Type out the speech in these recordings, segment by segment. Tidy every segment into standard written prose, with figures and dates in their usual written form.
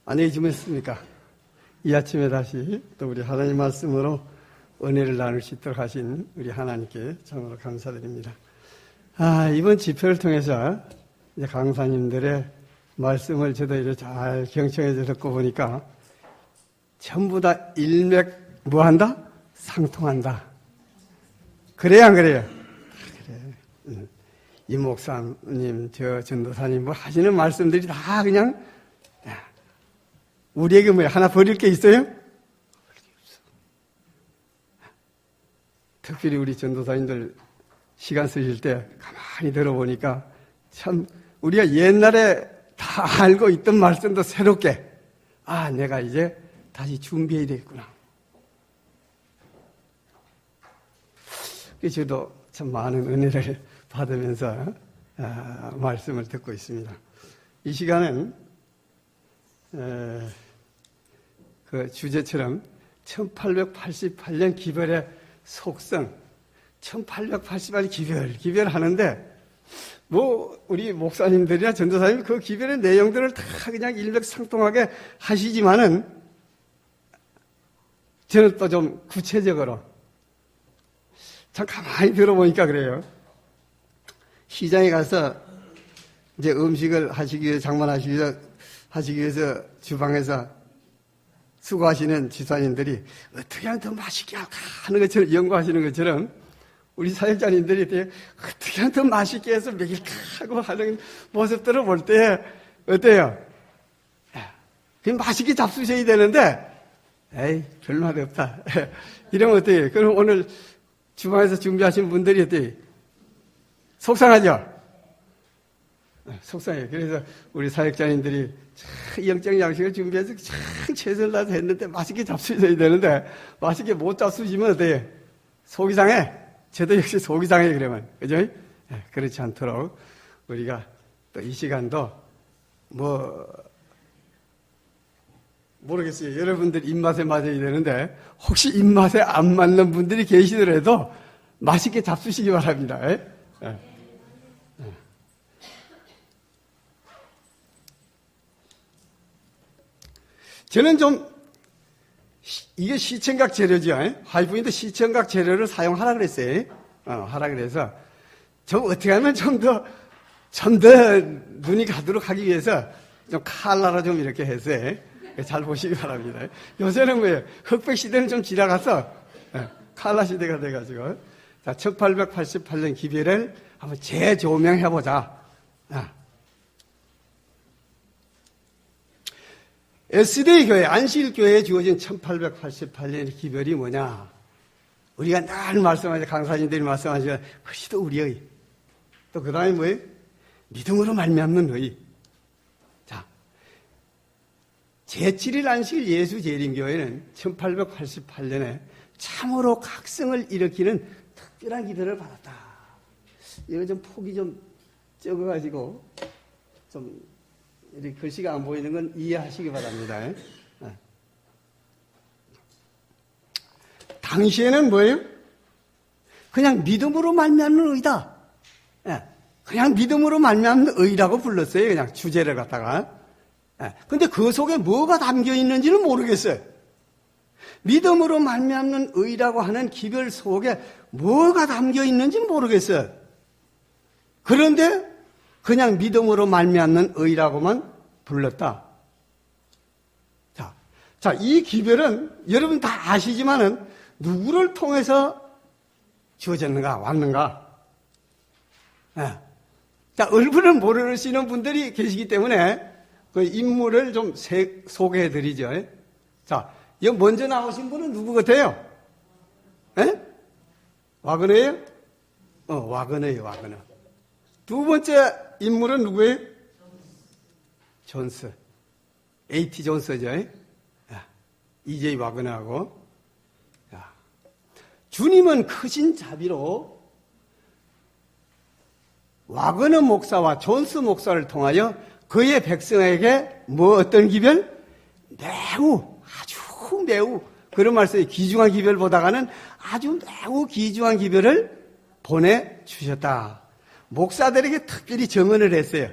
안녕히 주무셨습니까? 이 아침에 다시 또 우리 하나님 말씀으로 은혜를 나눌 수 있도록 하신 우리 하나님께 참으로 감사드립니다. 이번 집회를 통해서 이제 강사님들의 말씀을 저도 이렇게 잘 경청해서 듣고 보니까 전부 다 일맥 뭐한다? 상통한다. 그래야 안 그래요? 그래. 이 목사님, 저 전도사님 뭐 하시는 말씀들이 다 그냥 우리에게 뭐 하나 버릴 게 있어요? 특별히 우리 전도사님들 시간 쓰실 때 가만히 들어보니까 참 우리가 옛날에 다 알고 있던 말씀도 새롭게 내가 이제 다시 준비해야 되겠구나. 저도 참 많은 은혜를 받으면서 말씀을 듣고 있습니다. 이 시간은 그 주제처럼 1888년 기별의 속성, 1888 기별하는데 우리 목사님들이나 전도사님 그 기별의 내용들을 다 그냥 일맥상통하게 하시지만은 저는 또 좀 구체적으로 참 가만히 들어보니까 그래요. 시장에 가서 이제 음식을 하시기 위해서, 장만하시기 위해서 주방에서 수고하시는 지사님들이 어떻게 하면 더 맛있게 하는 것처럼, 연구하시는 것처럼 우리 사역자님들이 어떻게 하면 더 맛있게 해서 먹일까 하고 하는 모습들을 볼 때 어때요? 그냥 맛있게 잡수셔야 되는데 별말이 없다. 이러면 어때요? 그럼 오늘 주방에서 준비하신 분들이 어때요? 속상하죠? 속상해요. 그래서 우리 사역자님들이 영적 양식을 준비해서 참 최선을 다해서 했는데 맛있게 잡수셔야 되는데 맛있게 못 잡수시면 어때요? 속이 상해. 저도 역시 속이 상해 그러면. 그죠? 그렇지 않도록 우리가 또 이 시간도 모르겠어요. 여러분들 입맛에 맞아야 되는데 혹시 입맛에 안 맞는 분들이 계시더라도 맛있게 잡수시기 바랍니다. 저는 좀 이게 시청각 재료죠. 화이트부인도 시청각 재료를 사용하라 그랬어요. 하라 그래서 좀 어떻게 하면 좀 더 눈이 가도록 하기 위해서 좀 칼라로 좀 이렇게 해서 잘 보시기 바랍니다. 요새는 뭐예요? 흑백 시대는 좀 지나가서 칼라 시대가 돼가지고 1888년 기별을 한번 재조명해보자. 에스데이 교회, 안식일교회에 주어진 1888년의 기별이 뭐냐? 우리가 늘 말씀하죠. 강사님들이 말씀하시죠. 그것이 또 우리의. 또 그 다음에 뭐예요? 믿음으로 말미암는 의. 자, 제7일 안식일 예수 재림교회는 1888년에 참으로 각성을 일으키는 특별한 기도를 받았다. 이거 좀 폭이 좀 적어가지고 좀 이렇게 글씨가 안 보이는 건 이해하시기 바랍니다. 당시에는 뭐예요? 그냥 믿음으로 말미암는 의다. 그냥 믿음으로 말미암는 의라고 불렀어요. 그냥 주제를 갖다가. 근데 그 속에 뭐가 담겨 있는지는 모르겠어요. 믿음으로 말미암는 의라고 하는 기별 속에 뭐가 담겨 있는지는 모르겠어요. 그런데 그냥 믿음으로 말미암는 의라고만 불렀다. 자, 이 기별은 여러분 다 아시지만은 누구를 통해서 주어졌는가, 왔는가? 자, 얼굴을 모르시는 분들이 계시기 때문에 그 인물을 좀 소개해 드리죠. 자, 여기 먼저 나오신 분은 누구 같아요? 와그너예요? 와그너. 두 번째 인물은 누구예요? 존스. A.T. 존스죠. E.J. 와그너하고. 주님은 크신 자비로 와그너 목사와 존스 목사를 통하여 그의 백성에게 어떤 기별? 아주 매우 그런 말씀이 귀중한 기별보다가는 아주 매우 귀중한 기별을 보내주셨다. 목사들에게 특별히 정언을 했어요.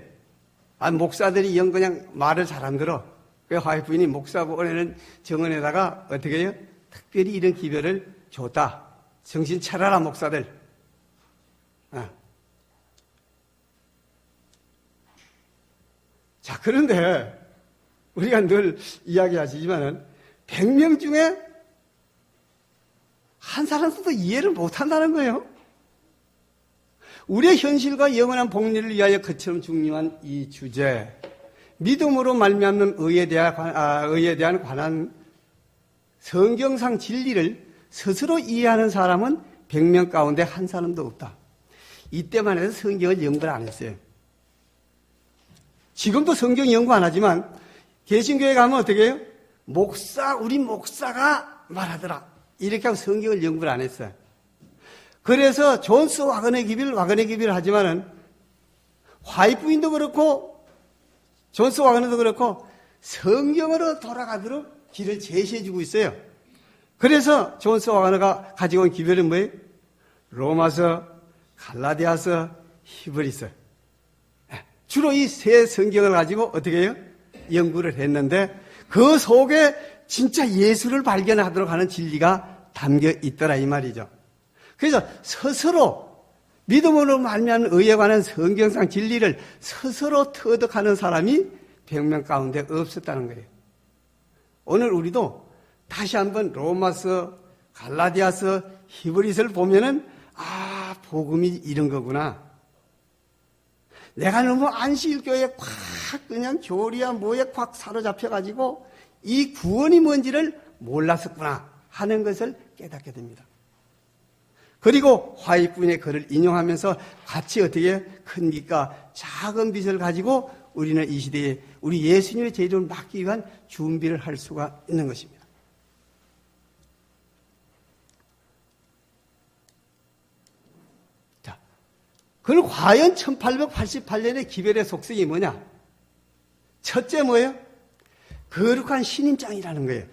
목사들이 그냥 말을 잘 안 들어. 그 화이트부인이 목사하고 오래는 정원에다가 어떻게 해요? 특별히 이런 기별을 줬다. 정신 차려라, 목사들. 자, 그런데 우리가 늘 이야기하시지만은 100명 중에 한 사람도 이해를 못한다는 거예요. 우리의 현실과 영원한 복리를 위하여 그처럼 중요한 이 주제, 믿음으로 말미암는 의에 대한 관한 성경상 진리를 스스로 이해하는 사람은 100명 가운데 한 사람도 없다. 이때만 해도 성경을 연구를 안 했어요. 지금도 성경 연구 안 하지만 개신교회 가면 어떻게 해요? 우리 목사가 말하더라. 이렇게 하고 성경을 연구를 안 했어요. 그래서 존스 와그네 기별 하지만은 화이트부인도 그렇고 존스 와그네도 그렇고 성경으로 돌아가도록 길을 제시해주고 있어요. 그래서 존스 와그네가 가지고 온 기별은 뭐예요? 로마서, 갈라디아서, 히브리서. 주로 이 세 성경을 가지고 어떻게 해요? 연구를 했는데 그 속에 진짜 예수를 발견하도록 하는 진리가 담겨 있더라 이 말이죠. 그래서 스스로 믿음으로 말미암는 의에 관한 성경상 진리를 스스로 터득하는 사람이 100명 가운데 없었다는 거예요. 오늘 우리도 다시 한번 로마서, 갈라디아서, 히브리서를 보면은 복음이 이런 거구나. 내가 너무 안식일교회에 콱 그냥 교리야 뭐에 콱 사로잡혀가지고 이 구원이 뭔지를 몰랐었구나 하는 것을 깨닫게 됩니다. 그리고 화이트부인의 글을 인용하면서 같이 어떻게 큰 빛과 작은 빛을 가지고 우리는 이 시대에 우리 예수님의 제도를 맡기 위한 준비를 할 수가 있는 것입니다. 자, 그럼 과연 1888년의 기별의 속성이 뭐냐? 첫째 뭐예요? 거룩한 신임장이라는 거예요.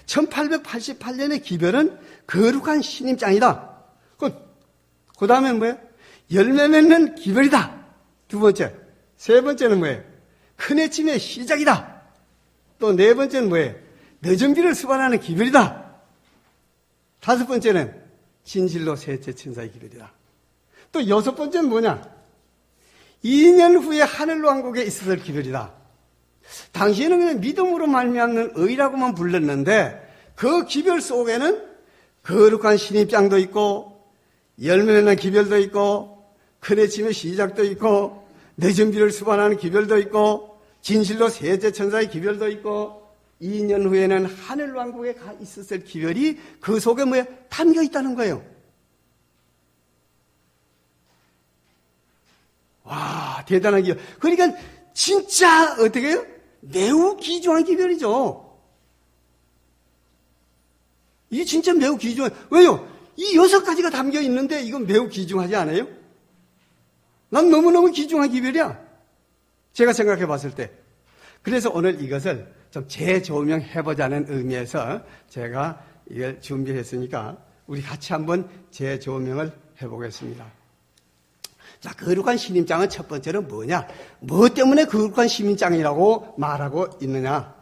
1888년의 기별은 거룩한 신임장이다. 그 다음에 뭐예요? 열매 맺는 기별이다. 두 번째. 세 번째는 뭐예요? 큰 해침의 시작이다. 또 네 번째는 뭐예요? 늦은 비를 수반하는 기별이다. 다섯 번째는 진실로 셋째 천사의 기별이다. 또 여섯 번째는 뭐냐? 2년 후에 하늘 왕국에 있었을 기별이다. 당시에는 그냥 믿음으로 말미암는 의라고만 불렀는데 그 기별 속에는 거룩한 신입장도 있고 열매 맺는 기별도 있고 큰 해침의 시작도 있고 늦은 비를 수반하는 기별도 있고 진실로 셋째 천사의 기별도 있고 2년 후에는 하늘 왕국에 가 있었을 기별이 그 속에 뭐야? 담겨 있다는 거예요. 와, 대단한 기별. 그러니까 진짜 어떻게 해요? 매우 귀중한 기별이죠. 이게 진짜 매우 귀중한, 왜요? 이 6가지가 담겨 있는데 이건 매우 귀중하지 않아요? 난 너무너무 귀중한 기별이야. 제가 생각해 봤을 때. 그래서 오늘 이것을 좀 재조명해보자는 의미에서 제가 이걸 준비했으니까 우리 같이 한번 재조명을 해보겠습니다. 자, 거룩한 신임장은 첫 번째로 뭐냐? 뭐 때문에 거룩한 신임장이라고 말하고 있느냐?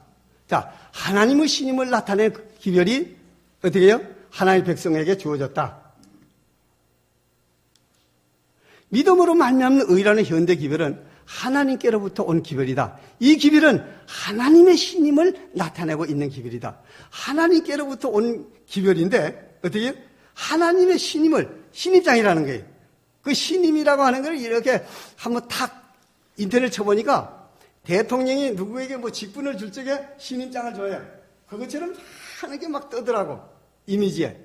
자, 하나님의 신임을 나타낸 기별이 어떻게 해요? 하나님의 백성에게 주어졌다. 믿음으로 말미암는 의라는 현대 기별은 하나님께로부터 온 기별이다. 이 기별은 하나님의 신임을 나타내고 있는 기별이다. 하나님께로부터 온 기별인데 어떻게 해요? 하나님의 신임을 신임장이라는 거예요. 그 신임이라고 하는 걸 이렇게 한번 탁 인터넷 쳐보니까 대통령이 누구에게 뭐 직분을 줄 적에 신임장을 줘요. 그것처럼 하는 게 막 뜨더라고. 이미지에.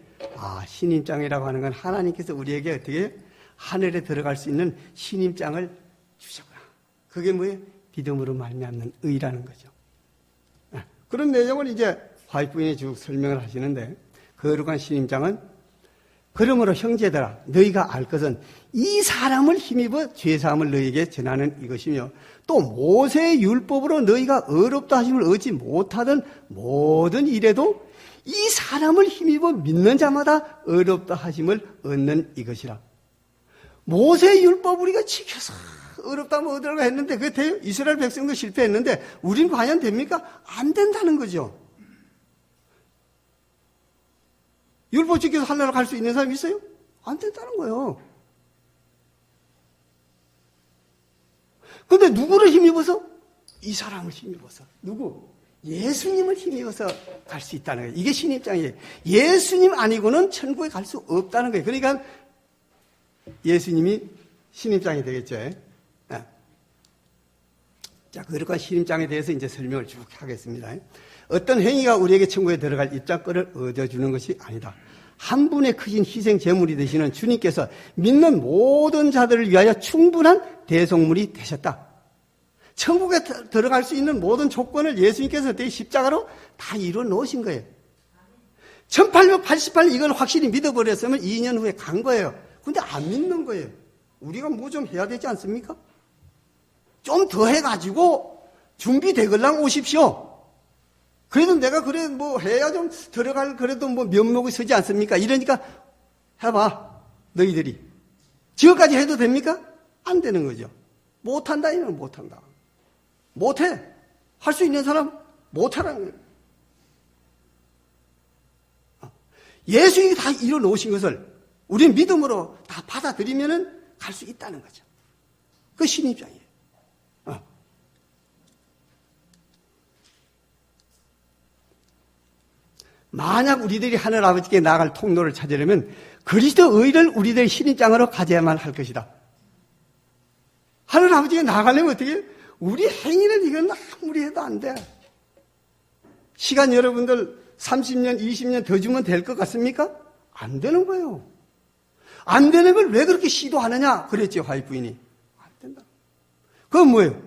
신임장이라고 하는 건 하나님께서 우리에게 어떻게 하늘에 들어갈 수 있는 신임장을 주셨구나. 그게 뭐예요? 믿음으로 말미암는 의라는 거죠. 그런 내용을 이제 화이트부인이 쭉 설명을 하시는데 거룩한 신임장은 그러므로 형제들아 너희가 알 것은 이 사람을 힘입어 죄사함을 너희에게 전하는 이것이며 또 모세의 율법으로 너희가 의롭다 하심을 얻지 못하던 모든 일에도 이 사람을 힘입어 믿는 자마다 의롭다 하심을 얻는 이것이라. 모세의 율법 우리가 지켜서 어렵다면 어디라고 했는데 그게 돼요? 이스라엘 백성도 실패했는데 우린 과연 됩니까? 안 된다는 거죠. 율법 지켜서 하늘나라 갈 수 있는 사람이 있어요? 안 된다는 거예요. 근데 누구를 힘입어서? 이 사람을 힘입어서. 누구? 예수님을 힘입어서 갈 수 있다는 거예요. 이게 신입장이에요. 예수님 아니고는 천국에 갈 수 없다는 거예요. 그러니까 예수님이 신입장이 되겠죠. 자, 그러니까 신입장에 대해서 이제 설명을 쭉 하겠습니다. 어떤 행위가 우리에게 천국에 들어갈 입장권을 얻어주는 것이 아니다. 한 분의 크신 희생 제물이 되시는 주님께서 믿는 모든 자들을 위하여 충분한 대속물이 되셨다. 천국에 들어갈 수 있는 모든 조건을 예수님께서 내 십자가로 다 이루어 놓으신 거예요. 1888 이걸 확실히 믿어버렸으면 2년 후에 간 거예요. 근데 안 믿는 거예요. 우리가 뭐 좀 해야 되지 않습니까? 좀 더 해가지고 준비되걸랑 오십시오. 그래도 내가 그래 뭐 해야 좀 들어갈 그래도 뭐 면목이 서지 않습니까? 이러니까 해봐 너희들이 지금까지 해도 됩니까? 안 되는 거죠. 못한다 이면 못한다. 못해. 할 수 있는 사람 못하라는 거예요. 예수님이 다 이뤄놓으신 것을 우리 믿음으로 다 받아들이면은 갈 수 있다는 거죠. 그 신입장이에요. 만약 우리들이 하늘 아버지께 나아갈 통로를 찾으려면 그리스도 의를 우리들의 신입장으로 가져야만 할 것이다. 하늘 아버지께 나아가려면 어떻게? 우리 행위는 이건 아무리 해도 안 돼. 시간 여러분들 30년, 20년 더 주면 될 것 같습니까? 안 되는 거예요. 안 되는 걸 왜 그렇게 시도하느냐? 그랬죠, 와이프인이. 안 된다. 그건 뭐예요?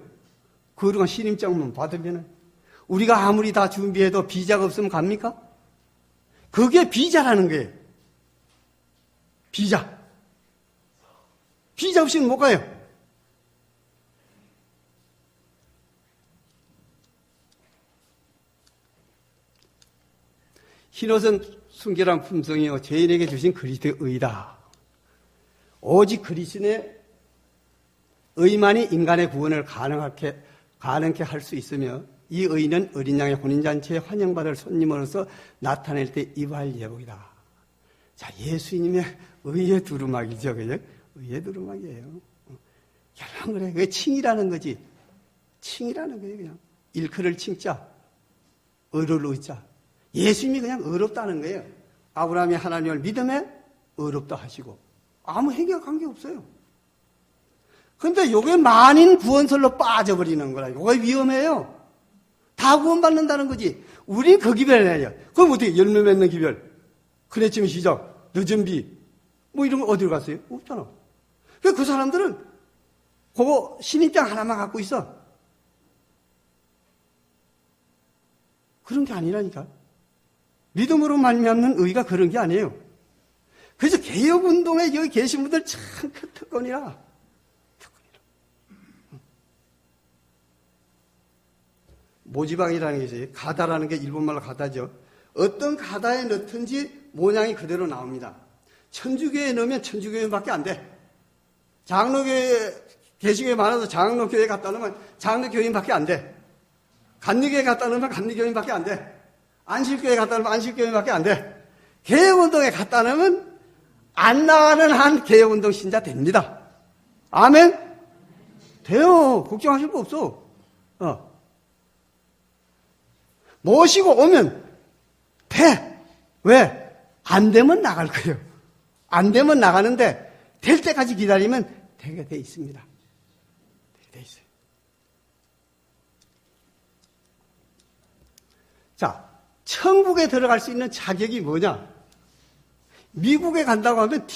그동안 신임장만 받으면 우리가 아무리 다 준비해도 비자가 없으면 갑니까? 그게 비자라는 거예요. 비자. 비자 없이는 못 가요. 흰옷은 순결한 품성이요 죄인에게 주신 그리스도의 의다. 오직 그리스도의 의만이 인간의 구원을 가능케 할 수 있으며 이 의는 어린 양의 혼인잔치에 환영받을 손님으로서 나타낼 때 입어할 예복이다. 자, 예수님의 의의 두루마기죠. 그죠? 의의 두루마기예요. 결론 그래. 그게 칭이라는 거지. 칭이라는 거예요. 그냥 일컬을 칭자, 의를 의자. 예수님이 그냥 의롭다는 거예요. 아브라함이 하나님을 믿음에 의롭다 하시고 아무 행위와 관계없어요. 근데 요게 만인 구원설로 빠져버리는 거라. 요게 위험해요. 다 구원받는다는 거지. 우린 그 기별이에요. 그럼 어떻게 열매 맺는 기별? 크레침 시작, 늦은 비, 뭐 이런 거 어디로 갔어요? 없잖아. 그 사람들은 그거 신입장 하나만 갖고 있어. 그런 게 아니라니까. 믿음으로 말미암는 의가 그런 게 아니에요. 그래서 개혁운동에 여기 계신 분들 참 큰 특권이라. 모지방이라는 게 있어요. 가다라는 게 일본말로 가다죠. 어떤 가다에 넣든지 모양이 그대로 나옵니다. 천주교에 넣으면 천주교회밖에 안 돼. 장로교회, 개신교회 많아서 장로교회 갖다 놓으면 장로교인밖에 안 돼. 감리교회 갖다 놓으면 감리교인밖에 안 돼. 안식교회 갖다 놓으면 안식교인밖에 안 돼. 개혁운동에 갖다 놓으면 안 나가는 한 개혁운동 신자 됩니다. 아멘? 돼요. 걱정하실 거 없어. 모시고 오면 돼. 왜? 안 되면 나갈 거예요. 안 되면 나가는데 될 때까지 기다리면 되게 돼 있습니다. 되게 돼 있어요. 자, 천국에 들어갈 수 있는 자격이 뭐냐? 미국에 간다고 하면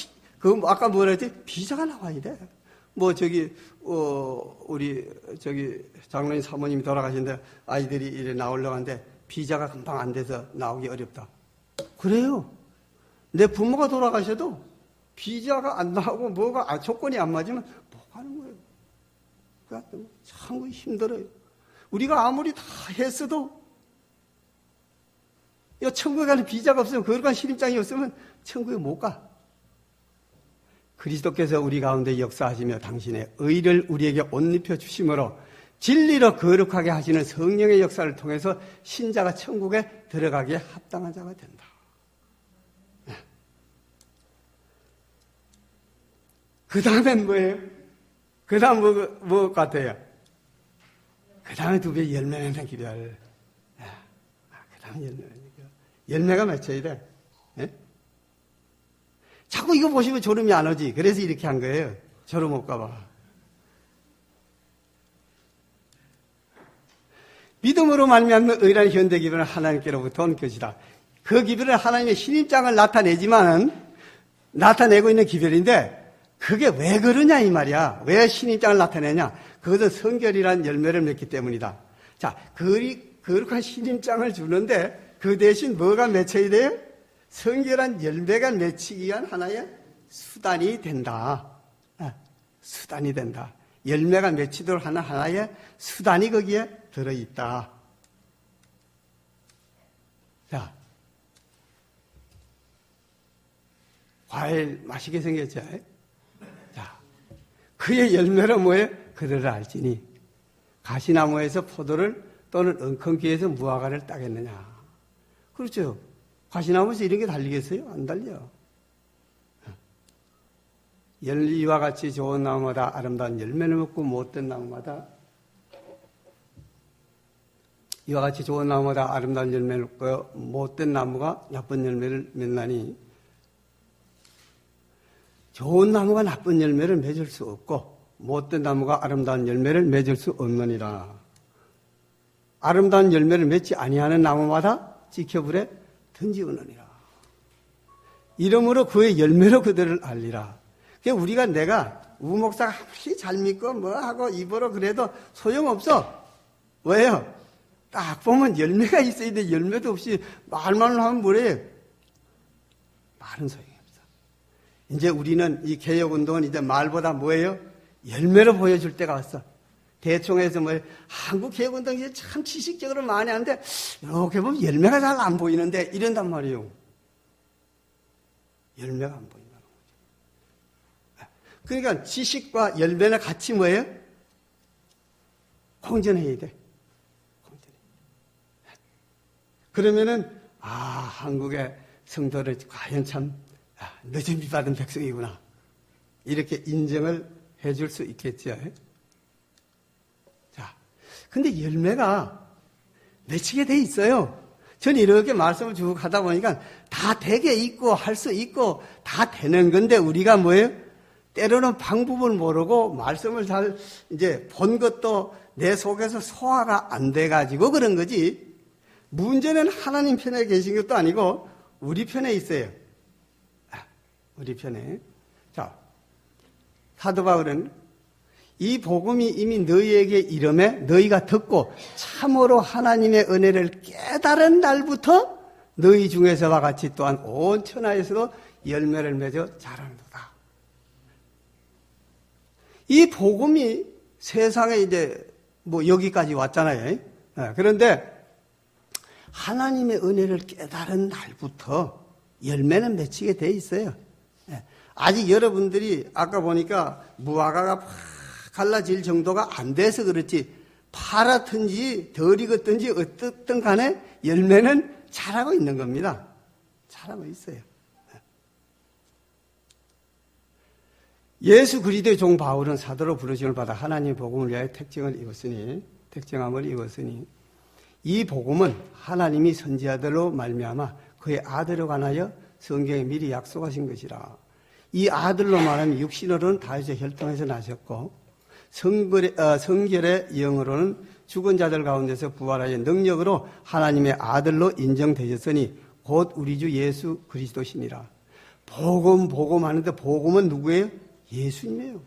아까 뭐라 했지? 비자가 나와야 돼. 우리 장로님 사모님이 돌아가신데 아이들이 이래 나오려고 하는데 비자가 금방 안 돼서 나오기 어렵다. 그래요. 내 부모가 돌아가셔도 비자가 안 나오고 조건이 안 맞으면 못 가는 거예요. 그래서 참 힘들어요. 우리가 아무리 다 했어도 천국에 가는 비자가 없으면 거룩한 신입장이 없으면 천국에 못 가. 그리스도께서 우리 가운데 역사하시며 당신의 의를 우리에게 옷 입혀 주심으로 진리로 거룩하게 하시는 성령의 역사를 통해서 신자가 천국에 들어가기에 합당한 자가 된다. 그 다음엔 뭐예요? 그 다음 뭐 같아요? 그 다음에 두 배 열매 맺는 기별. 그 다음에 열매 맺는 기별. 열매가 맺혀야 돼. 예? 자꾸 이거 보시면 졸음이 안 오지. 그래서 이렇게 한 거예요. 졸음 올까봐. 믿음으로 말미암는 의란 현대 기별은 하나님께로부터 온 것이다. 그 기별은 하나님의 신임장을 나타내고 있는 기별인데 그게 왜 그러냐 이 말이야. 왜 신임장을 나타내냐. 그것은 성결이란 열매를 맺기 때문이다. 자, 거룩한 신임장을 주는데 그 대신 뭐가 맺혀야 돼요? 성결한 열매가 맺히기 위한 하나의 수단이 된다. 수단이 된다. 열매가 맺히도록 하는 하나의 수단이 거기에 들어있다. 자, 과일 맛있게 생겼죠? 자, 그의 열매로 뭐예요? 그들을 알지니 가시나무에서 포도를 또는 엉겅퀴에서 무화과를 따겠느냐. 그렇죠. 가시나무에서 이런 게 달리겠어요? 안 달려. 이와 같이 좋은 나무마다 아름다운 열매를 맺고 못된 나무마다 이와 같이 좋은 나무마다 아름다운 열매를 맺고 못된 나무가 나쁜 열매를 맺나니 좋은 나무가 나쁜 열매를 맺을 수 없고 못된 나무가 아름다운 열매를 맺을 수 없느니라. 아름다운 열매를 맺지 아니하는 나무마다 지켜불에 던지우느니라. 이러므로 그의 열매로 그들을 알리라. 우리가 내가 우목사가 아무리 잘 믿고 뭐하고 입으로 그래도 소용없어. 왜요? 딱 보면 열매가 있어야 돼. 열매도 없이 말만 하면 뭐래? 말은 소용이 없어. 이제 우리는 이 개혁운동은 이제 말보다 뭐예요? 열매로 보여줄 때가 왔어. 대충해서 뭐 한국 개혁운동이 참 지식적으로 많이 하는데 이렇게 보면 열매가 잘 안 보이는데 이런단 말이에요. 열매가 안 보인다는 거죠. 그러니까 지식과 열매는 같이 뭐예요? 공존해야 돼. 그러면은 한국의 성도를 과연 참 늦은 비 받은 백성이구나. 이렇게 인정을 해줄 수 있겠죠. 자, 근데 열매가 맺히게 돼 있어요. 저는 이렇게 말씀을 쭉 하다 보니까 다 되게 있고 할 수 있고 다 되는 건데 우리가 뭐예요? 때로는 방법을 모르고 말씀을 잘 이제 본 것도 내 속에서 소화가 안 돼가지고 그런 거지. 문제는 하나님 편에 계신 것도 아니고 우리 편에 있어요. 우리 편에. 자, 사도 바울은 이 복음이 이미 너희에게 이름에 너희가 듣고 참으로 하나님의 은혜를 깨달은 날부터 너희 중에서와 같이 또한 온 천하에서도 열매를 맺어 자라는도다. 이 복음이 세상에 이제 뭐 여기까지 왔잖아요. 그런데 하나님의 은혜를 깨달은 날부터 열매는 맺히게 돼 있어요. 아직 여러분들이 아까 보니까 무화과가 팍 갈라질 정도가 안 돼서 그렇지 파랗든지 덜 익었든지 어떻든 간에 열매는 자라고 있는 겁니다. 자라고 있어요. 예수 그리스도의 종 바울은 사도로 부르심을 받아 하나님의 복음을 위하여 택정함을 입었으니 이 복음은 하나님이 선지자들로 말미암아 그의 아들에 관하여 성경에 미리 약속하신 것이라. 이 아들로 말하면 육신으로는 다윗의 혈통에서 나셨고 성결의 영으로는 죽은 자들 가운데서 부활하여 능력으로 하나님의 아들로 인정되셨으니 곧 우리 주 예수 그리스도시니라. 복음 하는데 복음은 누구예요? 예수님이에요.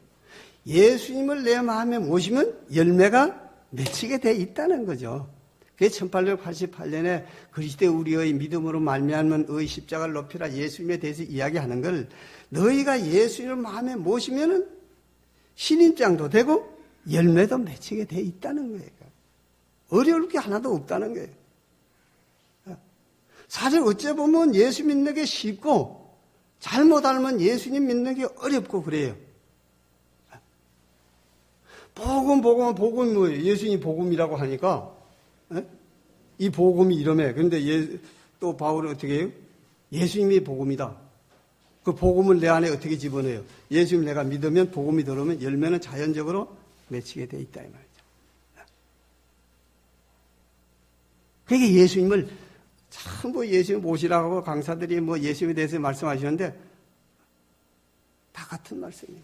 예수님을 내 마음에 모시면 열매가 맺히게 돼 있다는 거죠. 그게 1888년에 그리스도의 우리의 믿음으로 말미암은 의 십자가를 높이라 예수님에 대해서 이야기하는 걸 너희가 예수님을 마음에 모시면은 신임장도 되고 열매도 맺히게 돼 있다는 거예요. 어려울 게 하나도 없다는 거예요. 사실 어째 보면 예수 믿는 게 쉽고 잘못 알면 예수님 믿는 게 어렵고 그래요. 복음은 뭐예요? 예수님 복음이라고 하니까, 에? 이 복음이 이러매. 그런데 또 바울은 어떻게 해요? 예수님이 복음이다. 그 복음을 내 안에 어떻게 집어넣어요? 예수님 내가 믿으면 복음이 들어오면 열매는 자연적으로 맺히게 돼 있다 이 말이죠. 그러니까 예수님을 참 뭐 예수님 모시라고 강사들이 뭐 예수님에 대해서 말씀하시는데 다 같은 말씀이에요.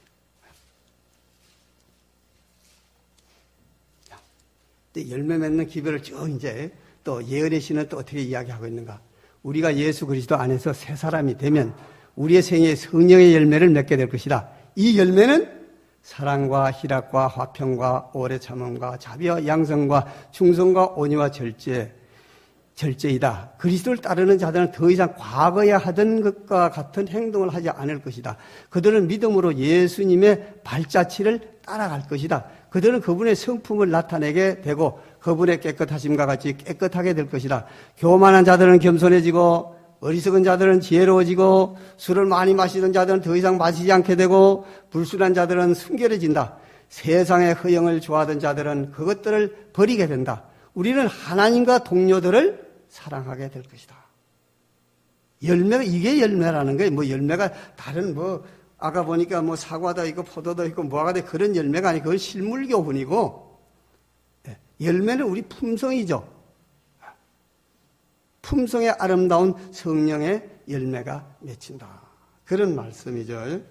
열매 맺는 기별을 쭉 이제 또 예언의 신은 또 어떻게 이야기하고 있는가? 우리가 예수 그리스도 안에서 새 사람이 되면 우리의 생애에 성령의 열매를 맺게 될 것이다. 이 열매는 사랑과 희락과 화평과 오래 참음과 자비와 양성과 충성과 온유와 절제이다. 그리스도를 따르는 자들은 더 이상 과거에 하던 것과 같은 행동을 하지 않을 것이다. 그들은 믿음으로 예수님의 발자취를 따라갈 것이다. 그들은 그분의 성품을 나타내게 되고 그분의 깨끗하심과 같이 깨끗하게 될 것이다. 교만한 자들은 겸손해지고 어리석은 자들은 지혜로워지고 술을 많이 마시던 자들은 더 이상 마시지 않게 되고 불순한 자들은 순결해진다. 세상의 허영을 좋아하던 자들은 그것들을 버리게 된다. 우리는 하나님과 동료들을 사랑하게 될 것이다. 열매가 이게 열매라는 거예요. 뭐 열매가 다른 뭐 아까 보니까 뭐 사과도 있고 포도도 있고 뭐가 돼 그런 열매가 아니고 그건 실물교훈이고 열매는 우리 품성이죠. 품성의 아름다운 성령의 열매가 맺힌다. 그런 말씀이죠.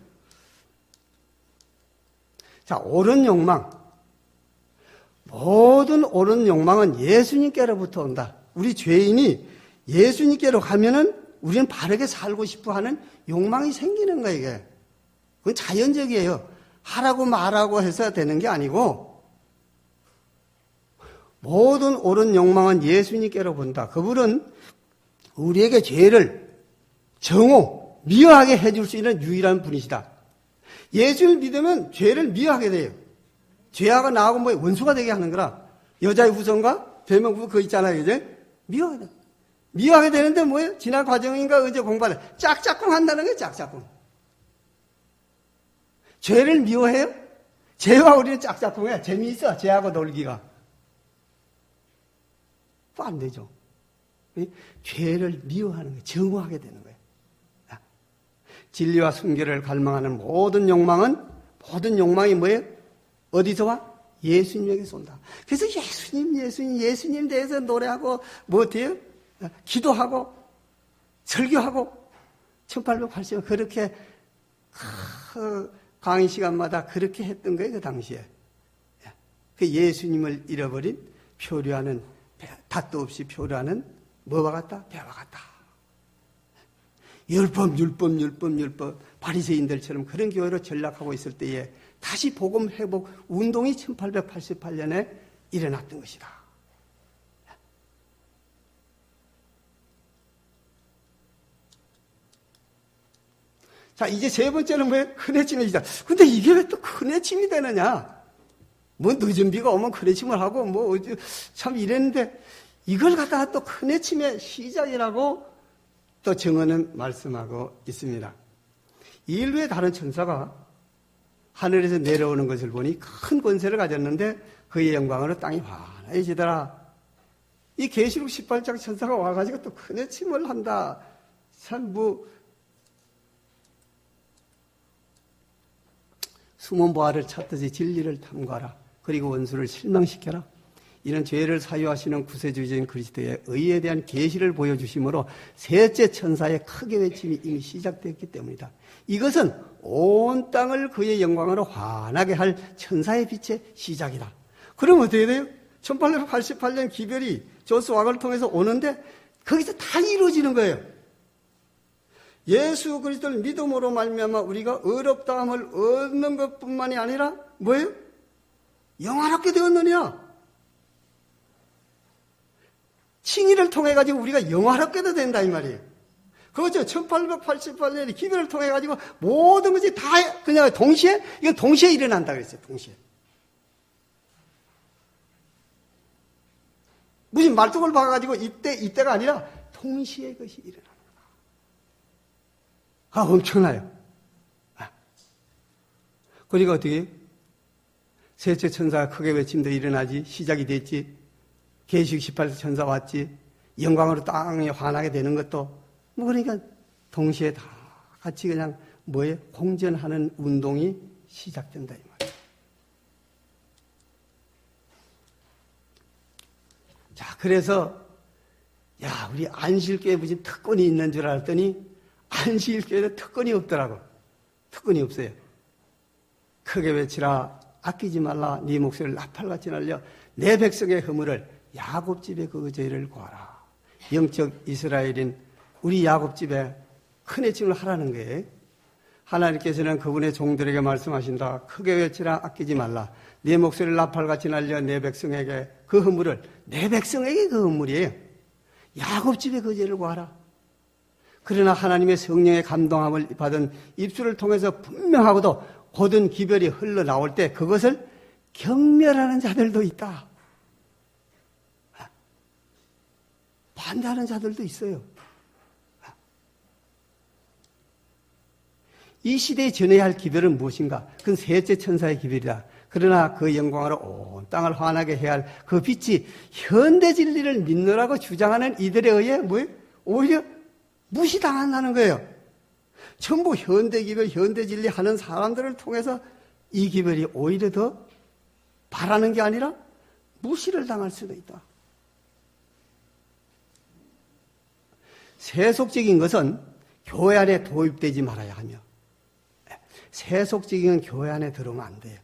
자, 옳은 욕망. 모든 옳은 욕망은 예수님께로부터 온다. 우리 죄인이 예수님께로 가면은 우리는 바르게 살고 싶어 하는 욕망이 생기는 거예요, 이게. 그건 자연적이에요. 하라고 말하고 해서 되는 게 아니고, 모든 옳은 욕망은 예수님께로 본다. 그분은 우리에게 죄를 정오, 미워하게 해줄 수 있는 유일한 분이시다. 예수를 믿으면 죄를 미워하게 돼요. 죄하고 나하고 뭐 원수가 되게 하는 거라. 여자의 후손과 배명 후손 그거 있잖아요, 이제. 미워하게 돼. 미워하게 되는데 뭐예요? 지난 과정인가 언제 공부하다. 짝짝꿍 한다는 거예요, 짝짝꿍. 죄를 미워해요? 죄와 우리는 짝짝꿍해. 재미있어, 죄하고 놀기가. 또 안 되죠. 죄를 미워하는 거예요. 정오하게 되는 거예요. 진리와 순결을 갈망하는 모든 욕망이 뭐예요? 어디서 와? 예수님에게서 온다. 그래서 예수님 대해서 노래하고 뭐 어때요? 기도하고 설교하고 1880년 그렇게 강의 시간마다 그렇게 했던 거예요, 그 당시에. 그 예수님을 잃어버린 표류하는 닷도 없이 표류하는 뭐와 같다? 배와 같다. 율법 바리새인들처럼 그런 교회로 전락하고 있을 때에 다시 복음 회복 운동이 1888년에 일어났던 것이다. 자, 이제 세 번째는 뭐예요? 큰해침이다. 근데 이게 왜 또 큰해침이 되느냐? 뭐 늦은 비가 오면 큰해침을 하고 뭐 참 이랬는데 이걸 갖다가 또 큰해침의 시작이라고 또 정언은 말씀하고 있습니다. 인류의 다른 천사가 하늘에서 내려오는 것을 보니 큰 권세를 가졌는데 그의 영광으로 땅이 환해지더라. 이 계시록 18장 천사가 와가지고 또 큰해침을 한다. 참 숨은 보화를 찾듯이 진리를 탐구하라. 그리고 원수를 실망시켜라. 이는 죄를 사유하시는 구세주이신 그리스도의 의에 대한 계시를 보여주심으로 셋째 천사의 크게 외침이 이미 시작되었기 때문이다. 이것은 온 땅을 그의 영광으로 환하게 할 천사의 빛의 시작이다. 그럼 어떻게 돼요? 1888년 기별이 조스 와걸 통해서 오는데 거기서 다 이루어지는 거예요. 예수 그리스도를 믿음으로 말미암아 우리가 의롭다함을 얻는 것뿐만이 아니라 뭐예요? 영화롭게 되었느냐? 칭의를 통해 가지고 우리가 영화롭게도 된다 이 말이에요. 그렇죠. 1888년에 기별을 통해 가지고 모든 것이 다 그냥 동시에 이건 동시에 일어난다 그랬어요. 동시에. 무슨 말뚝을 박아가지고 이때가 아니라 동시에 그것이 일어나는 거다. 엄청나요. 그러니까 어떻게 셋째 천사가 크게 외침도 일어나지, 시작이 됐지, 계시록 18세 천사 왔지, 영광으로 땅에 환하게 되는 것도 뭐 그러니까 동시에 다 같이 그냥 뭐에 공전하는 운동이 시작된다 이 말이에요. 자, 그래서 야, 우리 안식일교회 무슨 특권이 있는 줄 알았더니 안식일교회도 특권이 없더라고. 특권이 없어요. 크게 외치라, 아끼지 말라, 네 목소리를 나팔같이 날려 내 백성의 허물을, 야곱집의 그 죄를 구하라. 영적 이스라엘인 우리 야곱집에 큰 애침을 하라는 거예요. 하나님께서는 그분의 종들에게 말씀하신다. 크게 외치라, 아끼지 말라, 네 목소리를 나팔같이 날려 내 백성에게 그 허물을, 내 백성에게 그 허물이에요. 야곱집의 그 죄를 구하라. 그러나 하나님의 성령의 감동함을 받은 입술을 통해서 분명하고도 고든 기별이 흘러나올 때 그것을 경멸하는 자들도 있다. 반대하는 자들도 있어요. 이 시대에 전해야 할 기별은 무엇인가? 그건 셋째 천사의 기별이다. 그러나 그 영광으로 온 땅을 환하게 해야 할 그 빛이 현대 진리를 믿노라고 주장하는 이들에 의해 오히려 무시당한다는 거예요. 전부 현대 기별, 현대 진리 하는 사람들을 통해서 이 기별이 오히려 더 바라는 게 아니라 무시를 당할 수도 있다. 세속적인 것은 교회 안에 도입되지 말아야 하며, 세속적인 건 교회 안에 들어오면 안 돼요.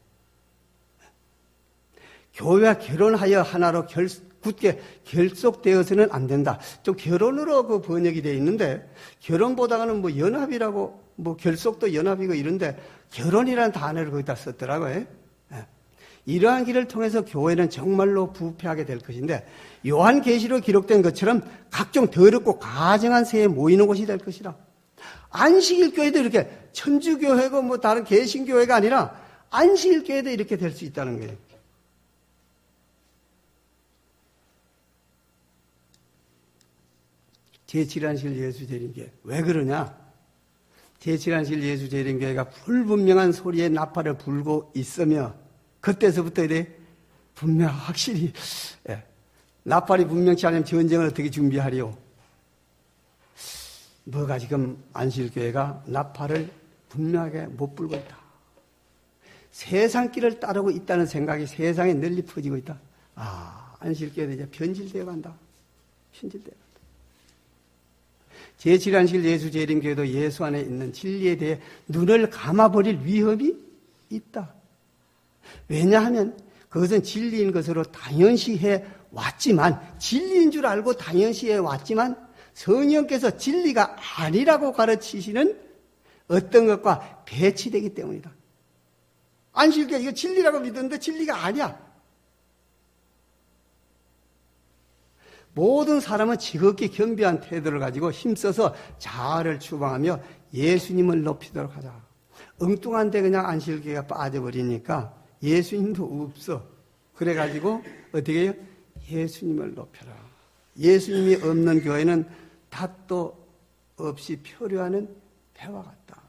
교회와 결혼하여 하나로 굳게 결속되어서는 안 된다. 좀 결혼으로 그 번역이 되어 있는데, 결혼보다는 뭐 연합이라고, 뭐 결속도 연합이고 이런데, 결혼이라는 단어를 거기다 썼더라고요. 이러한 길을 통해서 교회는 정말로 부패하게 될 것인데, 요한계시로 기록된 것처럼 각종 더럽고 가증한 새에 모이는 곳이 될 것이다. 안식일 교회도 이렇게 천주교회고 뭐 다른 개신교회가 아니라 안식일 교회도 이렇게 될 수 있다는 거예요. 제7안식일 예수재림교회. 왜 그러냐? 제7안식일 예수재림교회가 불분명한 소리에 나팔을 불고 있으며, 그때서부터 이래 분명 확실히, 나팔이 분명치 않으면 전쟁을 어떻게 준비하리요? 뭐가 지금 안식일교회가 나팔을 분명하게 못 불고 있다. 세상 길을 따르고 있다는 생각이 세상에 널리 퍼지고 있다. 안식일교회도 이제 변질되어 간다. 변질되어 간다. 제7안식일 예수재림교회도 예수 안에 있는 진리에 대해 눈을 감아버릴 위험이 있다. 왜냐하면 그것은 진리인 것으로 당연시해 왔지만, 진리인 줄 알고 당연시해 왔지만 성령께서 진리가 아니라고 가르치시는 어떤 것과 배치되기 때문이다. 안식일교회 이거 진리라고 믿었는데 진리가 아니야. 모든 사람은 지극히 겸비한 태도를 가지고 힘써서 자아를 추방하며 예수님을 높이도록 하자. 엉뚱한데 그냥 안식일교회가 빠져버리니까 예수님도 없어. 그래가지고 어떻게 해요? 예수님을 높여라. 예수님이 없는 교회는 닷도 없이 표류하는 배와 같다.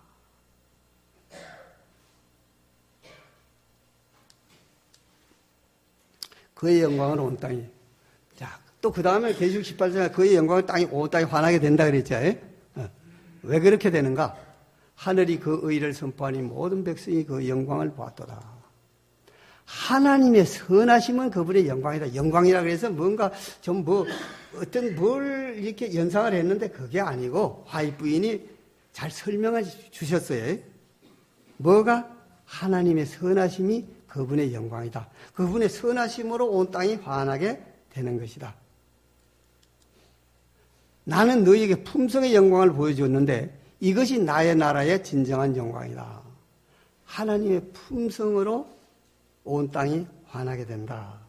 그의 영광은 온 땅이. 자, 또 그 다음에 계시록 18장에 그의 영광은 온 땅이 환하게 된다 그랬죠. 왜 그렇게 되는가? 하늘이 그 의를 선포하니 모든 백성이 그 영광을 보았도다. 하나님의 선하심은 그분의 영광이다. 영광이라 그래서 뭔가 좀 어떤 뭘 이렇게 연상을 했는데 그게 아니고 화입 부인이 잘 설명해 주셨어요. 뭐가? 하나님의 선하심이 그분의 영광이다. 그분의 선하심으로 온 땅이 환하게 되는 것이다. 나는 너희에게 품성의 영광을 보여줬는데 이것이 나의 나라의 진정한 영광이다. 하나님의 품성으로 온 땅이 환하게 된다.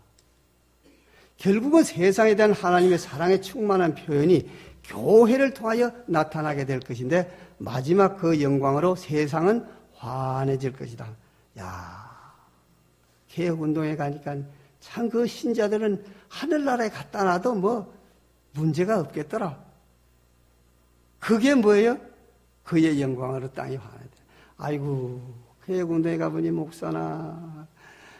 결국은 세상에 대한 하나님의 사랑에 충만한 표현이 교회를 통하여 나타나게 될 것인데, 마지막 그 영광으로 세상은 환해질 것이다. 야, 개혁운동에 가니까 참 그 신자들은 하늘나라에 갖다 놔도 뭐 문제가 없겠더라. 그게 뭐예요? 그의 영광으로 땅이 환하다. 아이고, 그의 군대에 가보니 목사나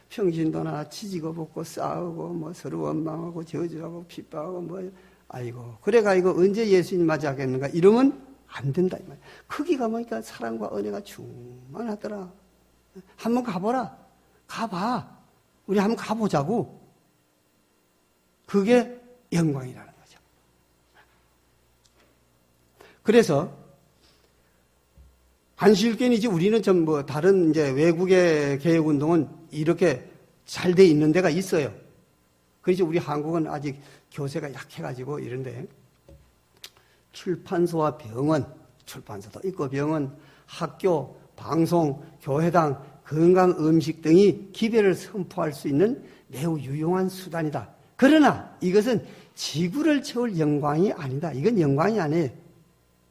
평신도나 치지고 볶고 싸우고 뭐 서로 원망하고 저주하고 핍박하고 뭐 아이고 그래가 이거 언제 예수님 맞이하겠는가 이러면 안 된다 이 말이야. 거기 가보니까 사랑과 은혜가 충만하더라. 한번 가보라. 가봐. 우리 한번 가보자고. 그게 영광이라는 거죠. 그래서 안식일교인이지 우리는 좀 뭐 다른 이제 외국의 개혁운동은 이렇게 잘 돼 있는 데가 있어요. 그래서 우리 한국은 아직 교세가 약해가지고 이런데 출판소와 병원, 출판소도 있고 병원, 학교, 방송, 교회당, 건강 음식 등이 기별을 선포할 수 있는 매우 유용한 수단이다. 그러나 이것은 지구를 채울 영광이 아니다. 이건 영광이 아니에요.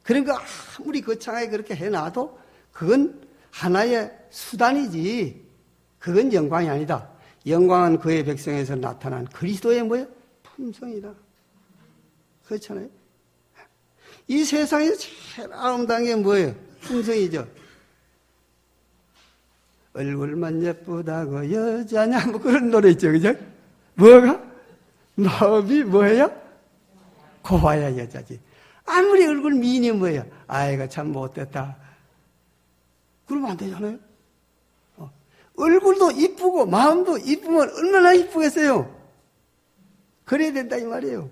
그러니까 아무리 거창하게 그렇게 해놔도 그건 하나의 수단이지 그건 영광이 아니다. 영광은 그의 백성에서 나타난 그리스도의 뭐예요? 품성이다. 그렇잖아요. 이 세상에서 제일 아름다운 게 뭐예요? 품성이죠. 얼굴만 예쁘다고 여자냐 뭐 그런 노래 있죠. 그죠? 뭐가? 마음이 뭐예요? 고와야 여자지. 아무리 얼굴 미인이 뭐예요? 아이가 참 못됐다. 그러면 안 되잖아요. 얼굴도 이쁘고 마음도 이쁘면 얼마나 이쁘겠어요? 그래야 된다 이 말이에요.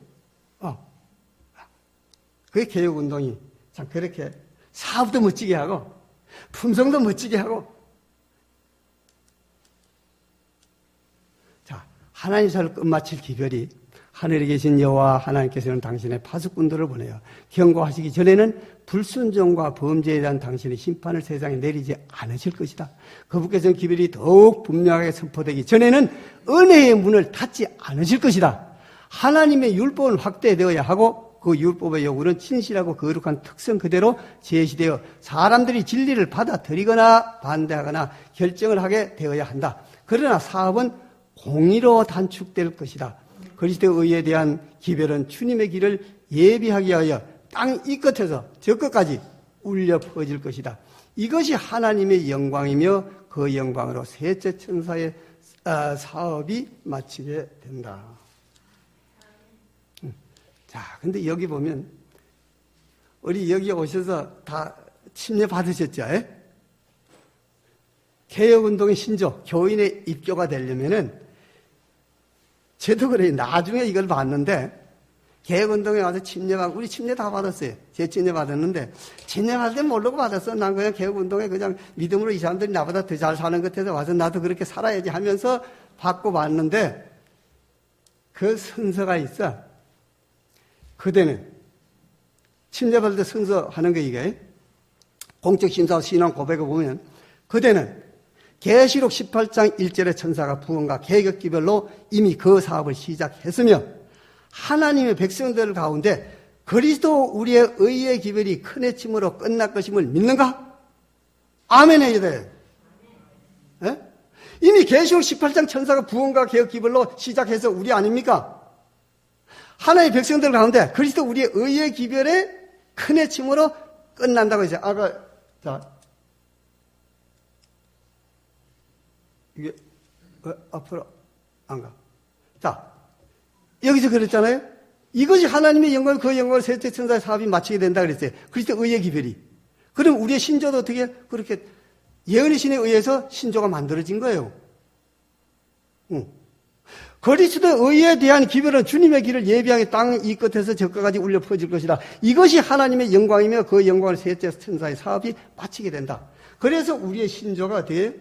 그게 개혁운동이 참 그렇게 사업도 멋지게 하고 품성도 멋지게 하고 자 하나님 사를 끝마칠 기별이 하늘에 계신 여호와 하나님께서는 당신의 파수꾼들을 보내요. 경고하시기 전에는 불순종과 범죄에 대한 당신의 심판을 세상에 내리지 않으실 것이다. 그분께서는 기별이 더욱 분명하게 선포되기 전에는 은혜의 문을 닫지 않으실 것이다. 하나님의 율법은 확대되어야 하고 그 율법의 요구는 진실하고 거룩한 특성 그대로 제시되어 사람들이 진리를 받아들이거나 반대하거나 결정을 하게 되어야 한다. 그러나 사업은 공의로 단축될 것이다. 그리스도의 의에 대한 기별은 주님의 길을 예비하기 위하여 땅 이 끝에서 저 끝까지 울려 퍼질 것이다. 이것이 하나님의 영광이며 그 영광으로 셋째 천사의 사업이 마치게 된다. 자, 근데 여기 보면 우리 여기 오셔서 다 침례 받으셨죠? 개혁운동의 신조, 교인의 입교가 되려면은 저도 그래요. 나중에 이걸 봤는데 개혁운동에 와서 침례받고 우리 침례 다 받았어요. 제 침례 받았는데 침례 받을 때 모르고 받았어. 난 그냥 개혁운동에 그냥 믿음으로 이 사람들이 나보다 더 잘 사는 것 같아서 와서 나도 그렇게 살아야지 하면서 받고 봤는데 그 순서가 있어. 그대는 침례 받을 때 순서하는 거 이게 공적 심사 신앙 고백을 보면 그대는 계시록 18장 1절의 천사가 부흥과 개혁기별로 이미 그 사업을 시작했으며 하나님의 백성들 가운데 그리스도 우리의 의의 기별이 큰 해침으로 끝날 것임을 믿는가? 아멘 해야 돼. 에? 이미 계시록 18장 천사가 부흥과 개혁기별로 시작해서 우리 아닙니까? 하나님의 백성들 가운데 그리스도 우리의 의의 기별에 큰 해침으로 끝난다고 했어요. 아까 자 이게 앞으로 안 가. 자, 여기서 그랬잖아요. 이것이 하나님의 영광, 그 영광을 셋째 천사의 사업이 마치게 된다 그랬어요. 그리스도 의의 기별이. 그럼 우리의 신조도 어떻게 그렇게 예언의 신에 의해서 신조가 만들어진 거예요. 그리스도의 의에 대한 기별은 주님의 길을 예비하게 땅 이 끝에서 저 끝까지 울려 퍼질 것이다. 이것이 하나님의 영광이며 그 영광을 셋째 천사의 사업이 마치게 된다. 그래서 우리의 신조가 어떻게 해요?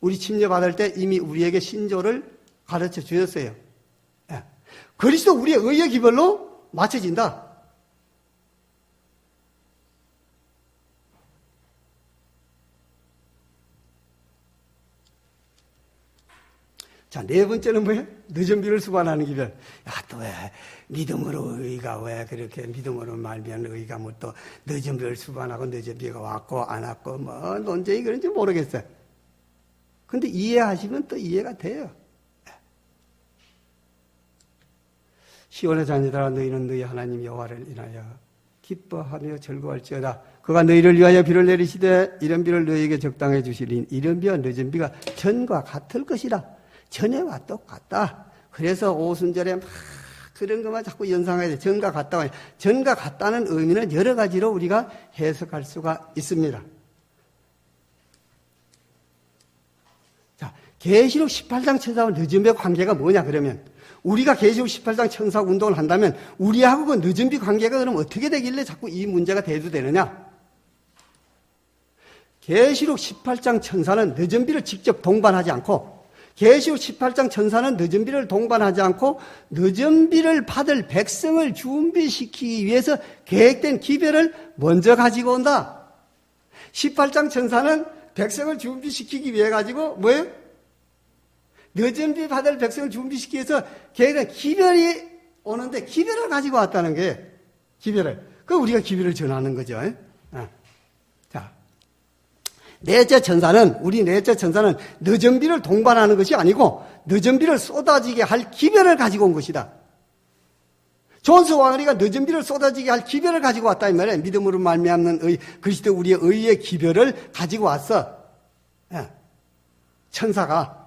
우리 침례 받을 때 이미 우리에게 신조를 가르쳐 주셨어요. 예. 그리스도 우리의 의의 기별로 맞춰진다. 자, 네 번째는 뭐예요? 늦은 비를 수반하는 기별. 야, 또 왜 믿음으로 의가 왜 그렇게 믿음으로 말면 의가 뭐 또 늦은 비를 수반하고 늦은 비가 왔고 안 왔고 뭐 논쟁이 그런지 모르겠어요. 근데 이해하시면 또 이해가 돼요. 시온의 자녀들아 너희는 너희 하나님 여호와를 인하여 기뻐하며 즐거워할지어다. 그가 너희를 위하여 비를 내리시되 이런 비를 너희에게 적당해 주시리니 이런 비와 늦은 비가 전과 같을 것이라. 전에와 똑같다. 그래서 오순절에 막 그런 것만 자꾸 연상해야 돼. 전과 같다. 전과 같다는 의미는 여러 가지로 우리가 해석할 수가 있습니다. 자, 계시록 18장 천사와 늦은 비 관계가 뭐냐 그러면 우리가 계시록 18장 천사 운동을 한다면 우리하고 그 늦은 비 관계가 그럼 어떻게 되길래 자꾸 이 문제가 대두되느냐? 계시록 18장 천사는 늦은 비를 직접 동반하지 않고 계시록 18장 천사는 늦은 비를 동반하지 않고 늦은 비를 받을 백성을 준비시키기 위해서 계획된 기별을 먼저 가지고 온다. 18장 천사는 백성을 준비시키기 위해 가지고 뭐예요? 늦은 비 받을 백성을 준비시키기 위해서 계획된 기별이 오는데 기별을 가지고 왔다는 게 기별을. 그 우리가 기별을 전하는 거죠. 자, 넷째 천사는 우리 넷째 천사는 늦은 비를 동반하는 것이 아니고 늦은 비를 쏟아지게 할 기별을 가지고 온 것이다. 존스 왕리가 늦은 비를 쏟아지게 할 기별을 가지고 왔다 이 말이에요. 믿음으로 말미암는 그리스도 우리의 의의 기별을 가지고 왔어. 천사가.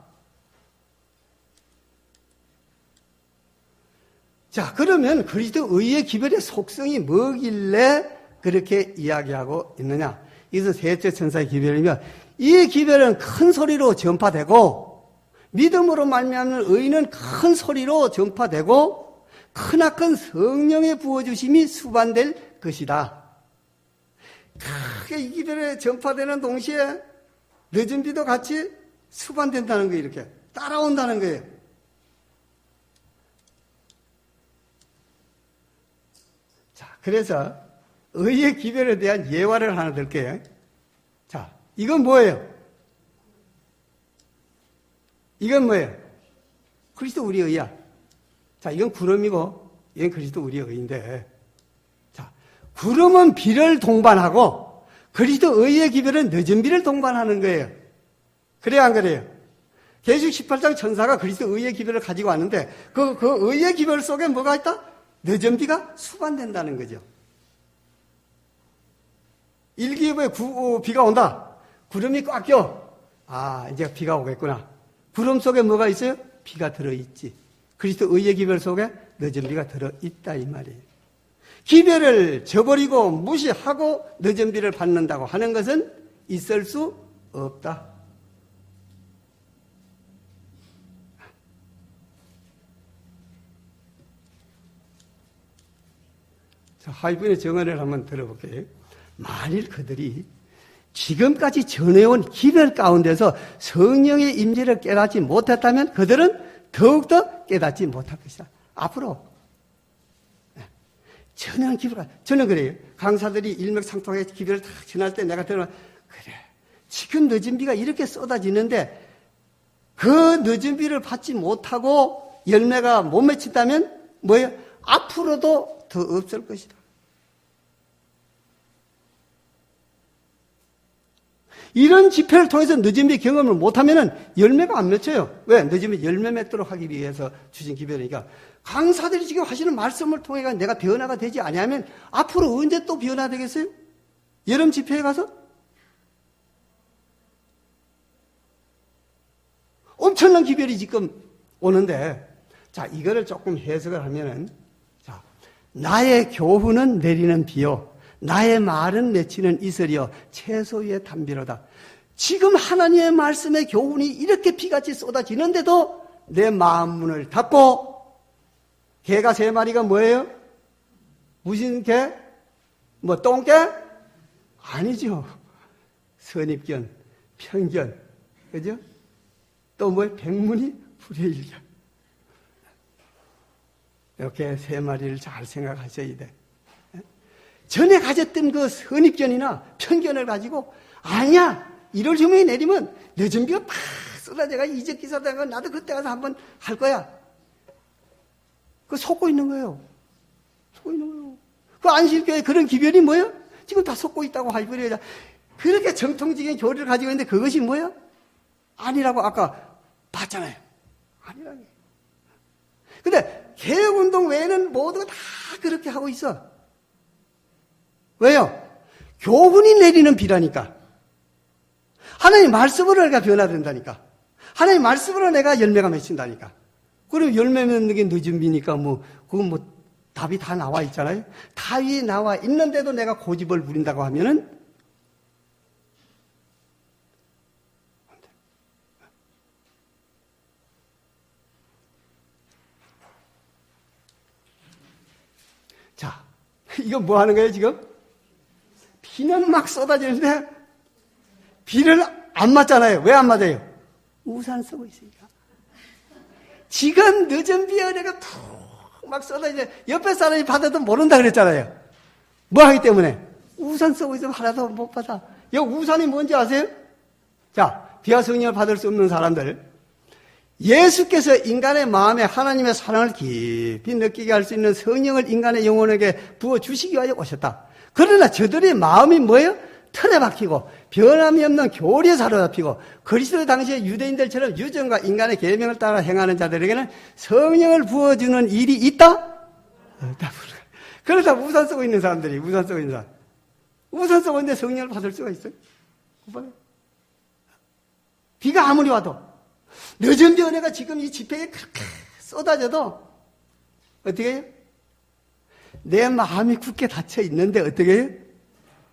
자, 그러면 그리스도 의의 기별의 속성이 뭐길래 그렇게 이야기하고 있느냐? 이것은 셋째 천사의 기별이며 이 기별은 큰 소리로 전파되고 믿음으로 말미암는 의는 큰 소리로 전파되고 크나큰 성령의 부어주심이 수반될 것이다. 크게 이 기별에 전파되는 동시에 늦은 비도 같이 수반된다는 거예요. 이렇게 따라온다는 거예요. 그래서 의의 기별에 대한 예화를 하나 들게요. 자, 이건 뭐예요? 이건 뭐예요? 그리스도 우리의 의야. 자, 이건 구름이고 이건 그리스도 우리의 의인데, 자, 구름은 비를 동반하고 그리스도 의의 기별은 늦은 비를 동반하는 거예요. 그래요, 안 그래요? 계시록 18장 천사가 그리스도 의의 기별을 가지고 왔는데 그 의의 기별 속에 뭐가 있다? 늦은 비가 수반된다는 거죠. 일기예보에 비가 온다. 구름이 꽉 껴. 아, 이제 비가 오겠구나. 구름 속에 뭐가 있어요? 비가 들어있지. 그리스도 의의 기별 속에 늦은 비가 들어있다 이 말이에요. 기별을 저버리고 무시하고 늦은 비를 받는다고 하는 것은 있을 수 없다. 자, 하이픈의 정언을 한번 들어볼게요. 만일 그들이 지금까지 전해온 기별 가운데서 성령의 임재를 깨닫지 못했다면 그들은 더욱더 깨닫지 못할 것이다. 앞으로 전해온 기별, 저는 그래요. 강사들이 일맥상통하게 기별을 다 전할 때 내가 들으면 그래, 지금 늦은 비가 이렇게 쏟아지는데 그 늦은 비를 받지 못하고 열매가 못 맺힌다면 뭐예요? 앞으로도 더 없을 것이다. 이런 집회를 통해서 늦은 비 경험을 못하면 열매가 안 맺혀요. 왜? 늦은 비 열매 맺도록 하기 위해서 주신 기별이니까. 강사들이 지금 하시는 말씀을 통해 내가 변화가 되지 아니하면 앞으로 언제 또 변화되겠어요? 여름 집회에 가서? 엄청난 기별이 지금 오는데, 자, 이거를 조금 해석을 하면은, 자, 나의 교훈은 내리는 비요. 나의 말은 맺히는 이슬이요 채소의 담비로다. 지금 하나님의 말씀의 교훈이 이렇게 비같이 쏟아지는데도 내 마음 문을 닫고 개가 3마리가 뭐예요? 무슨 개? 뭐 똥개? 아니죠. 선입견, 편견, 그죠? 또 뭐 백문이 불여일견. 이렇게 3마리를 잘 생각하셔야 돼. 전에 가졌던 그 선입견이나 편견을 가지고 아니야 1월 조명이 내리면 늦은 비가 팍 쏟아져가 이적 기사다가 나도 그때 가서 한번 할 거야. 그거 속고 있는 거예요. 속고 있는 거예요. 그 안식교회 그런 기별이 뭐예요? 지금 다 속고 있다고 하이브리자 그렇게 정통적인 교리를 가지고 있는데 그것이 뭐예요? 아니라고 아까 봤잖아요. 아니라고. 근데 개혁운동 외에는 모두가 다 그렇게 하고 있어. 왜요? 교훈이 내리는 비라니까. 하나님 말씀으로 내가 변화된다니까. 하나님 말씀으로 내가 열매가 맺힌다니까. 그럼 열매 맺는 게 늦은 비니까 그건 답이 다 나와 있잖아요. 답이 나와 있는데도 내가 고집을 부린다고 하면은 안 돼. 자, 이건 뭐 하는 거예요, 지금? 비는 막 쏟아지는데 비를 안 맞잖아요. 왜 안 맞아요? 우산 쓰고 있으니까. 지금 늦은 비에 내가 푹 막 쏟아지는데 옆에 사람이 받아도 모른다 그랬잖아요. 뭐 하기 때문에? 우산 쓰고 있으면 하나도 못 받아. 이 우산이 뭔지 아세요? 자, 비와 성령을 받을 수 없는 사람들. 예수께서 인간의 마음에 하나님의 사랑을 깊이 느끼게 할 수 있는 성령을 인간의 영혼에게 부어주시기 위하여 오셨다. 그러나 저들의 마음이 뭐예요? 틀에 박히고 변함이 없는 교리에 사로잡히고 그리스도 당시의 유대인들처럼 유전과 인간의 계명을 따라 행하는 자들에게는 성령을 부어주는 일이 있다? 그러다 우산 쓰고 있는 사람들이 우산 쓰고 있는데 성령을 받을 수가 있어요? 비가 아무리 와도 늦은 비 은혜가 지금 이 집회에 그렇게 쏟아져도 어떻게 해요? 내 마음이 굳게 닫혀 있는데 어떻게 해요?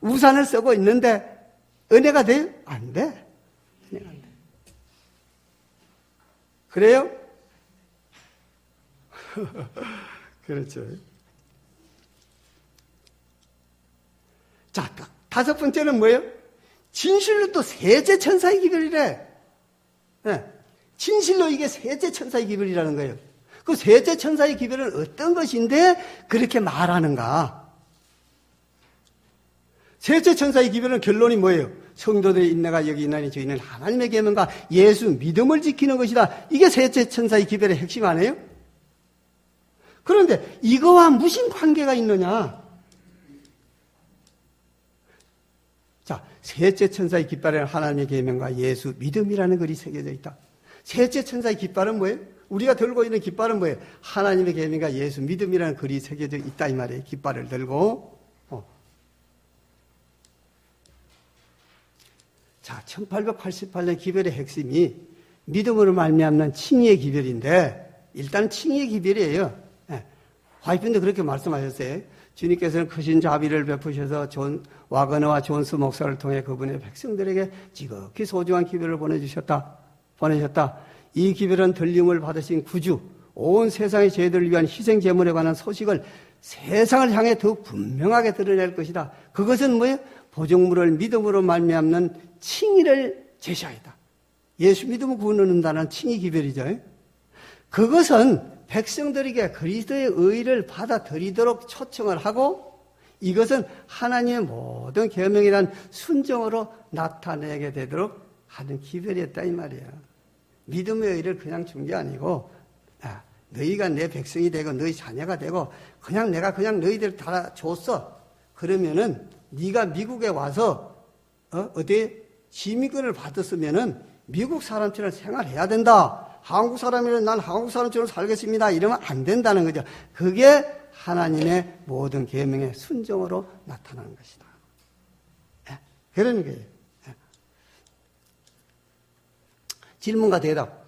우산을 쓰고 있는데 은혜가 돼요? 안 돼. 은혜가 안 돼. 그래요? 그렇죠. 자, 다섯 번째는 뭐예요? 진실로 또 셋째 천사의 기별이래. 네. 진실로 이게 셋째 천사의 기별이라는 거예요. 그 셋째 천사의 기별은 어떤 것인데 그렇게 말하는가? 셋째 천사의 기별은 결론이 뭐예요? 성도들의 인내가 여기 있나니 저희는 하나님의 계명과 예수 믿음을 지키는 것이다. 이게 셋째 천사의 기별의 핵심 아니에요? 그런데 이거와 무슨 관계가 있느냐? 자, 셋째 천사의 깃발에는 하나님의 계명과 예수 믿음이라는 글이 새겨져 있다. 셋째 천사의 깃발은 뭐예요? 우리가 들고 있는 깃발은 뭐예요? 하나님의 계명과 예수 믿음이라는 글이 새겨져 있다 이 말이에요. 깃발을 들고. 자, 1888년 기별의 핵심이 믿음으로 말미암는 칭의의 기별인데 일단 칭의의 기별이에요. 네. 화이트도 그렇게 말씀하셨어요. 주님께서는 크신 자비를 베푸셔서 와그너와 존스 목사를 통해 그분의 백성들에게 지극히 소중한 기별을 보내셨다. 이 기별은 들림을 받으신 구주, 온 세상의 죄들을 위한 희생 제물에 관한 소식을 세상을 향해 더욱 분명하게 드러낼 것이다. 그것은 뭐예요? 보증물을 믿음으로 말미암는 칭의를 제시하였다. 예수 믿음을 구원 얻는다는 칭의 기별이죠. 그것은 백성들에게 그리스도의 의를 받아들이도록 초청을 하고 이것은 하나님의 모든 계명이란 순종으로 나타내게 되도록 하는 기별이었다 이 말이에요. 믿음의 의를 그냥 준 게 아니고 너희가 내 백성이 되고 너희 자녀가 되고 내가 너희들 다 줬어. 그러면은 네가 미국에 와서 어디 시민권을 받았으면은 미국 사람처럼 생활해야 된다. 한국 사람이면 난 한국 사람처럼 살겠습니다. 이러면 안 된다는 거죠. 그게 하나님의 모든 계명의 순종으로 나타나는 것이다. 그런 거예요. 질문과 대답.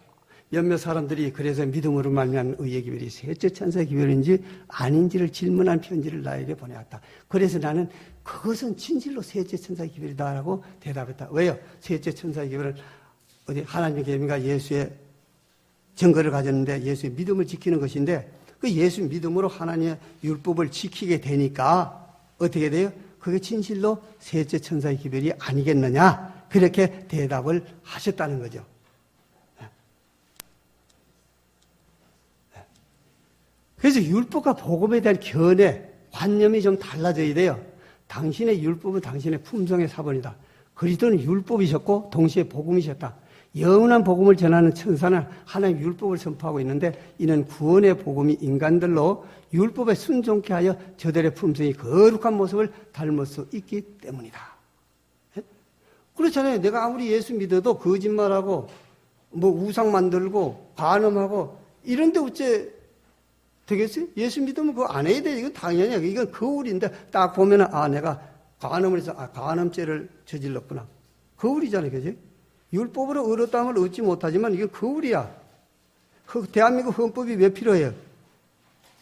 몇몇 사람들이 그래서 믿음으로 말미암은 의의 기별이 셋째 천사의 기별인지 아닌지를 질문한 편지를 나에게 보내왔다. 그래서 나는 그것은 진실로 셋째 천사의 기별이다라고 대답했다. 왜요? 셋째 천사의 기별은 어디 하나님의 계명과 예수의 증거를 가졌는데 예수의 믿음을 지키는 것인데 그 예수 믿음으로 하나님의 율법을 지키게 되니까 어떻게 돼요? 그게 진실로 셋째 천사의 기별이 아니겠느냐? 그렇게 대답을 하셨다는 거죠. 그래서 율법과 복음에 대한 견해, 관념이 좀 달라져야 돼요. 당신의 율법은 당신의 품성의 사본이다. 그리스도는 율법이셨고 동시에 복음이셨다. 영원한 복음을 전하는 천사는 하나님 율법을 선포하고 있는데 이는 구원의 복음이 인간들로 율법에 순종케 하여 저들의 품성이 거룩한 모습을 닮을 수 있기 때문이다. 그렇잖아요. 내가 아무리 예수 믿어도 거짓말하고 우상 만들고 간음하고 이런데 어째 되겠어요? 예수 믿으면 그거 안 해야 돼. 이건 당연해요. 이건 거울인데 딱 보면은 내가 간음을 해서, 간음죄를 저질렀구나. 거울이잖아요, 그지? 율법으로 의롭다함을 얻지 못하지만 이게 거울이야. 대한민국 헌법이 왜 필요해요?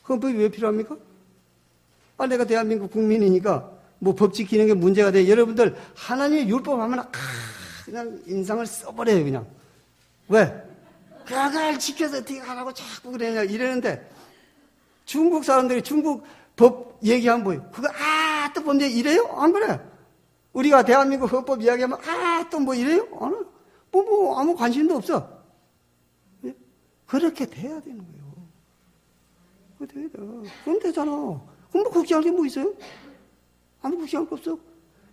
헌법이 왜 필요합니까? 내가 대한민국 국민이니까 뭐 법 지키는 게 문제가 돼. 여러분들 하나님의 율법 하면 그냥 인상을 써버려요, 그냥. 왜? 그걸 지켜서 어떻게 하라고 자꾸 그러냐 이러는데 중국 사람들이 중국 법 얘기하면 뭐예요? 그거 또 범죄 이래요? 안 그래. 우리가 대한민국 헌법 이야기하면 또 뭐 이래요? 안 해. 뭐 아무 관심도 없어. 그렇게 돼야 되는 거예요. 그렇게 돼야 돼. 그럼 되잖아. 그럼 뭐 걱정할 게 뭐 있어요? 아무 걱정할 거 없어.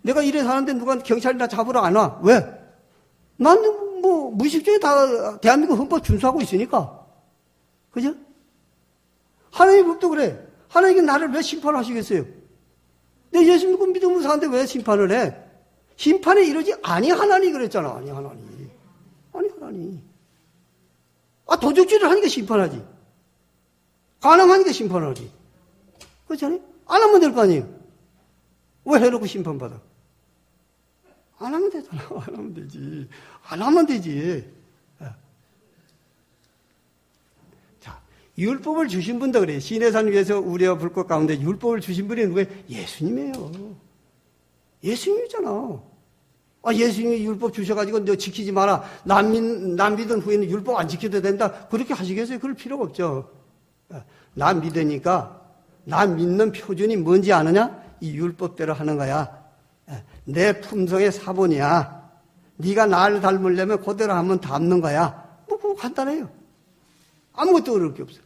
내가 이래 사는데 누가 경찰이나 잡으러 안 와. 왜? 나는 뭐 무의식적으로 다 대한민국 헌법 준수하고 있으니까. 그죠? 하나님 법도 그래. 하나님께 나를 왜 심판하시겠어요? 내 예수 믿음으로 사는데 왜 심판을 해? 심판에 이르지 아니하나니 그랬잖아. 아니하나니. 도적질을 하니까 심판하지. 간음하니까 심판하지. 그렇잖아요? 안 하면 될 거 아니에요? 왜 해놓고 심판받아? 안 하면 되잖아. 안 하면 되지. 안 하면 되지. 자, 율법을 주신 분도 그래요. 시내산 위에서 우레와 불꽃 가운데 율법을 주신 분이 누구예요? 예수님이에요. 예수님이잖아. 예수님이 율법 주셔가지고 너 지키지 마라. 남 믿은 후에는 율법 안 지켜도 된다. 그렇게 하시겠어요? 그럴 필요가 없죠. 남 믿으니까 남 믿는 표준이 뭔지 아느냐? 이 율법대로 하는 거야. 내 품성의 사본이야. 네가 나를 닮으려면 그대로 하면 닮는 거야. 뭐 그거 간단해요. 아무것도 어려울 게 없어.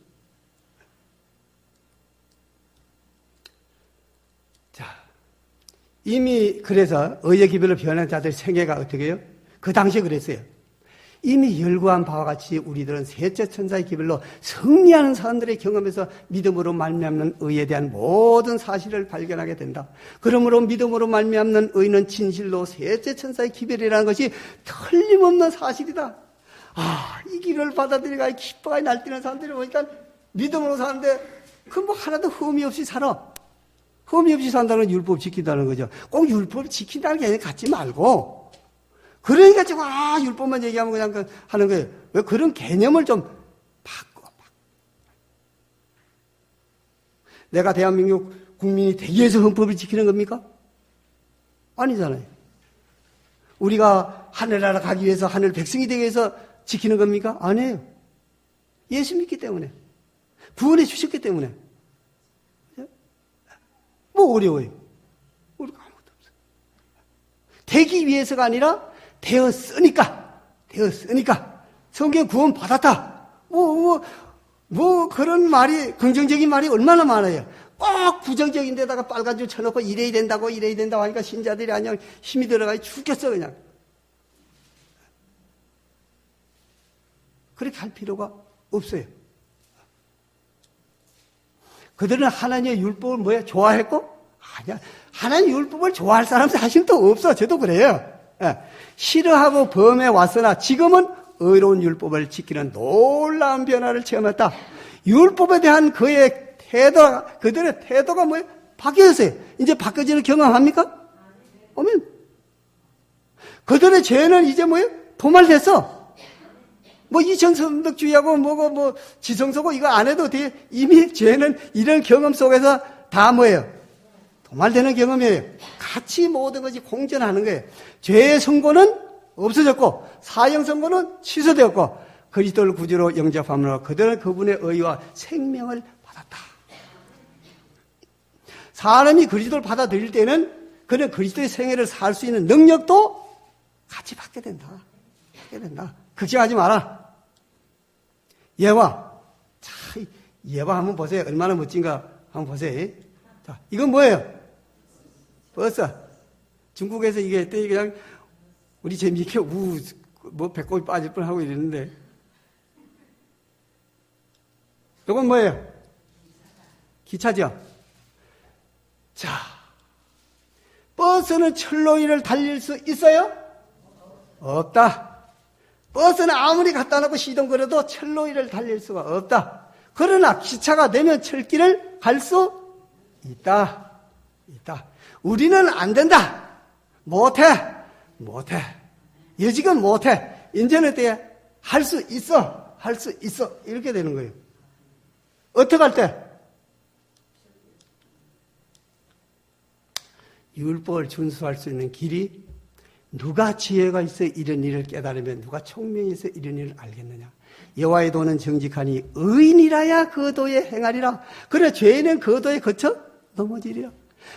이미 그래서 의의 기별로 변한 자들 생애가 어떻게 해요? 그 당시에 그랬어요. 이미 열거한 바와 같이 우리들은 셋째 천사의 기별로 승리하는 사람들의 경험에서 믿음으로 말미암는 의에 대한 모든 사실을 발견하게 된다. 그러므로 믿음으로 말미암는 의는 진실로 셋째 천사의 기별이라는 것이 틀림없는 사실이다. 이 길을 받아들이가 기뻐가 날뛰는 사람들이 보니까 믿음으로 사는데 그 뭐 하나도 흠이 없이 살아. 흠이 없이 산다는 건 율법 지킨다는 거죠. 꼭 율법을 지킨다는 게 아니라 갖지 말고. 그러니까 지금 율법만 얘기하면 그냥 하는 거예요. 왜 그런 개념을 좀 바꿔. 내가 대한민국 국민이 되기 위해서 헌법을 지키는 겁니까? 아니잖아요. 우리가 하늘나라 가기 위해서 하늘 백성이 되기 위해서 지키는 겁니까? 아니에요. 예수 믿기 때문에. 구원해 주셨기 때문에. 뭐 어려워요? 우리가 아무것도 없어요. 되기 위해서가 아니라 되었으니까. 성경 구원 받았다. 뭐 그런 말이, 긍정적인 말이 얼마나 많아요. 꼭 부정적인 데다가 빨간 줄 쳐놓고 이래야 된다고 하니까 신자들이 그냥 힘이 들어가 죽겠어, 그냥. 그렇게 할 필요가 없어요. 그들은 하나님의 율법을 좋아했고? 아니야. 하나님의 율법을 좋아할 사람 사실 또 없어. 저도 그래요. 싫어하고 범해 왔으나 지금은 의로운 율법을 지키는 놀라운 변화를 체험했다. 율법에 대한 그들의 태도가 바뀌었어요. 이제 바뀌어지는 경험합니까? 오면. 그들의 죄는 이제 도말됐어. 이천선덕주의하고 지성소고 이거 안 해도 돼. 이미 죄는 이런 경험 속에서 다 도말되는 경험이에요. 같이 모든 것이 공존하는 거예요. 죄의 선고는 없어졌고 사형 선고는 취소되었고 그리스도를 구주로 영접함으로 그들은 그분의 의와 생명을 받았다. 사람이 그리스도를 받아들일 때는 그는 그리스도의 생애를 살 수 있는 능력도 같이 받게 된다. 걱정하지 마라. 예화. 예화 한번 보세요. 얼마나 멋진가 한번 보세요. 자, 이건 뭐예요? 버스. 중국에서 이게 그냥 우리 재미있게 배꼽이 빠질 뻔 하고 이랬는데. 이건 뭐예요? 기차죠? 자, 버스는 철로 위를 달릴 수 있어요? 없다. 버스는 아무리 갖다 놓고 시동 걸어도 철로 위를 달릴 수가 없다. 그러나 기차가 되면 철길을 갈 수 있다. 우리는 안 된다. 못해. 여지껏 못해. 이제는 어떻게 할 수 있어. 이렇게 되는 거예요. 어떻게 할 때? 율법을 준수할 수 있는 길이 누가 지혜가 있어 이런 일을 깨달으면 누가 총명이 있어 이런 일을 알겠느냐. 여호와의 도는 정직하니 의인이라야 그 도에 행하리라. 그래 죄인은 그 도에 거쳐 넘어지리라.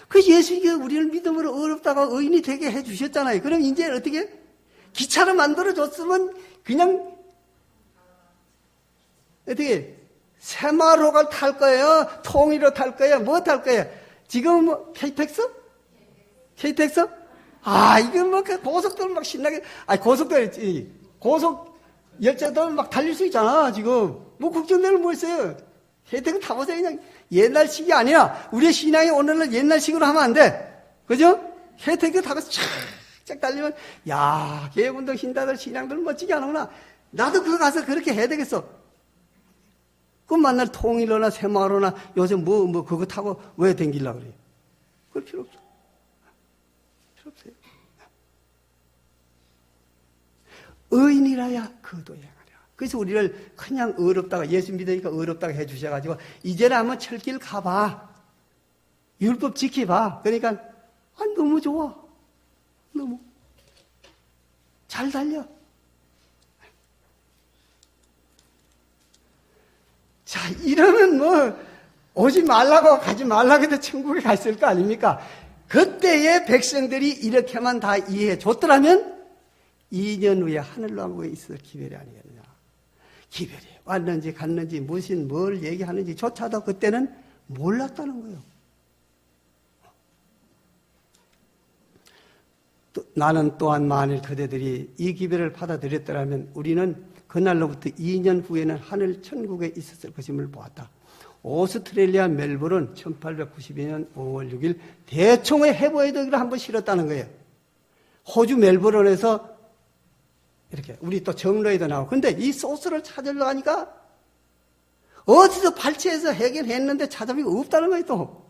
그 예수가 우리를 믿음으로 어렵다가 의인이 되게 해주셨잖아요. 그럼 이제 어떻게? 기차를 만들어줬으면 그냥 어떻게? 새마루를 탈 거예요? 통일로 탈 거예요? 뭐 탈 거예요? 지금 뭐 KTX? 이건 뭐 그 고속도로 막 신나게, 고속 열차도 막 달릴 수 있잖아, 지금. 뭐 걱정되는 뭐 있어요? KTX 타보세요, 그냥. 옛날식이 아니라, 우리의 신앙이 오늘날 옛날식으로 하면 안 돼. 그죠? KTX 타고 쫙 달리면, 야, 개운동 신다들 신앙들 멋지게 하는구나. 나도 그거 가서 그렇게 해야 되겠어. 그럼 만날 통일로나 새마루나 요즘 그거 타고 왜 댕기려고 그래요? 그럴 필요 없어. 의인이라야 그 도에 행하리라. 그래서 우리를 그냥 어렵다가 예수 믿으니까 어렵다고 해주셔가지고 이제는 한번 철길 가봐. 율법 지켜봐. 그러니까 너무 좋아. 너무 잘 달려. 자, 이러면 뭐 오지 말라고 가지 말라고 해도 천국에 갔을 거 아닙니까? 그때의 백성들이 이렇게만 다 이해해 줬더라면 2년 후에 하늘로 한국에 있을 기별이 아니겠느냐. 기별이 왔는지 갔는지 뭘 얘기하는지 조차도 그때는 몰랐다는 거예요. 나는 또한 만일 그대들이 이 기별을 받아들였더라면 우리는 그날로부터 2년 후에는 하늘 천국에 있었을 것임을 보았다. 오스트레일리아 멜버른 1892년 5월 6일 대총회 해보에드기를 한번 실었다는 거예요. 호주 멜버른에서 이렇게 우리 또 정로에도 나오고. 근데 이 소스를 찾으려고 하니까 어디서 발췌해서 해결했는데 찾아보니까 없다는 거예요 또.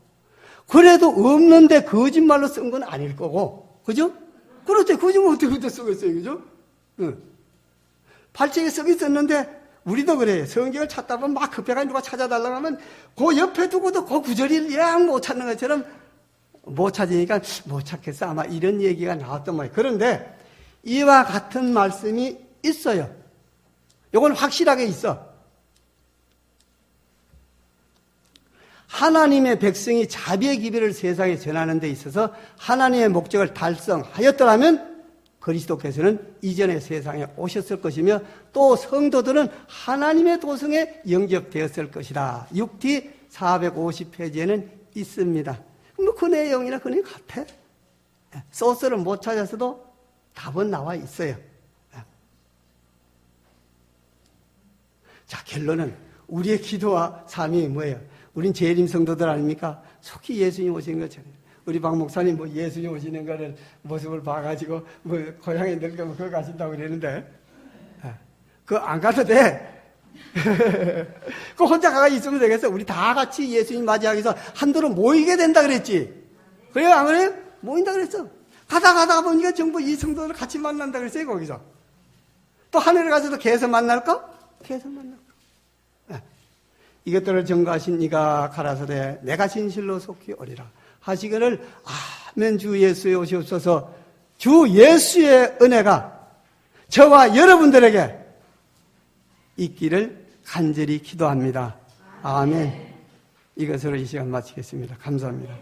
그래도 없는데 거짓말로 쓴 건 아닐 거고. 그죠? 그렇지. 거짓말 어떻게 쓰겠어요. 그죠? 응. 발췌에 쓰기 있었는데 우리도 그래요. 성경을 찾다 보면 막 급해가지고 누가 찾아달라고 하면 그 옆에 두고도 그 구절을 영 못 찾는 것처럼 못 찾으니까 못 찾겠어. 아마 이런 얘기가 나왔던 말이에요. 그런데 이와 같은 말씀이 있어요. 이건 확실하게 있어. 하나님의 백성이 자비의 기별을 세상에 전하는 데 있어서 하나님의 목적을 달성하였더라면 그리스도께서는 이전의 세상에 오셨을 것이며 또 성도들은 하나님의 도성에 영접되었을 것이다. 6T 450페이지에는 있습니다. 뭐 그 내용이나 그 내용 같아. 소스를 못 찾아서도 답은 나와 있어요. 자, 결론은 우리의 기도와 삶이 뭐예요? 우린 재림 성도들 아닙니까? 속히 예수님 오신 것처럼. 우리 박 목사님 뭐 예수님 오시는 거를 모습을 봐가지고 뭐 고향에 늙으면 그거 가신다고 그러는데 그거 안 가도 돼. 그거 혼자 가가 있으면 되겠어. 우리 다 같이 예수님 맞이하기 위해서 한도로 모이게 된다 그랬지. 그래요? 안 그래요? 모인다 그랬어. 가다 보니까 전부 이 성도들 같이 만난다 그랬어요. 거기서. 또 하늘에 가서도 계속 만날까? 계속 만날까? 이것들을 증거하신 이가 가라사대 내가 진실로 속히 오리라 하시기를 아멘. 주 예수에 오시옵소서. 주 예수의 은혜가 저와 여러분들에게 있기를 간절히 기도합니다. 아멘. 이것으로 이 시간 마치겠습니다. 감사합니다.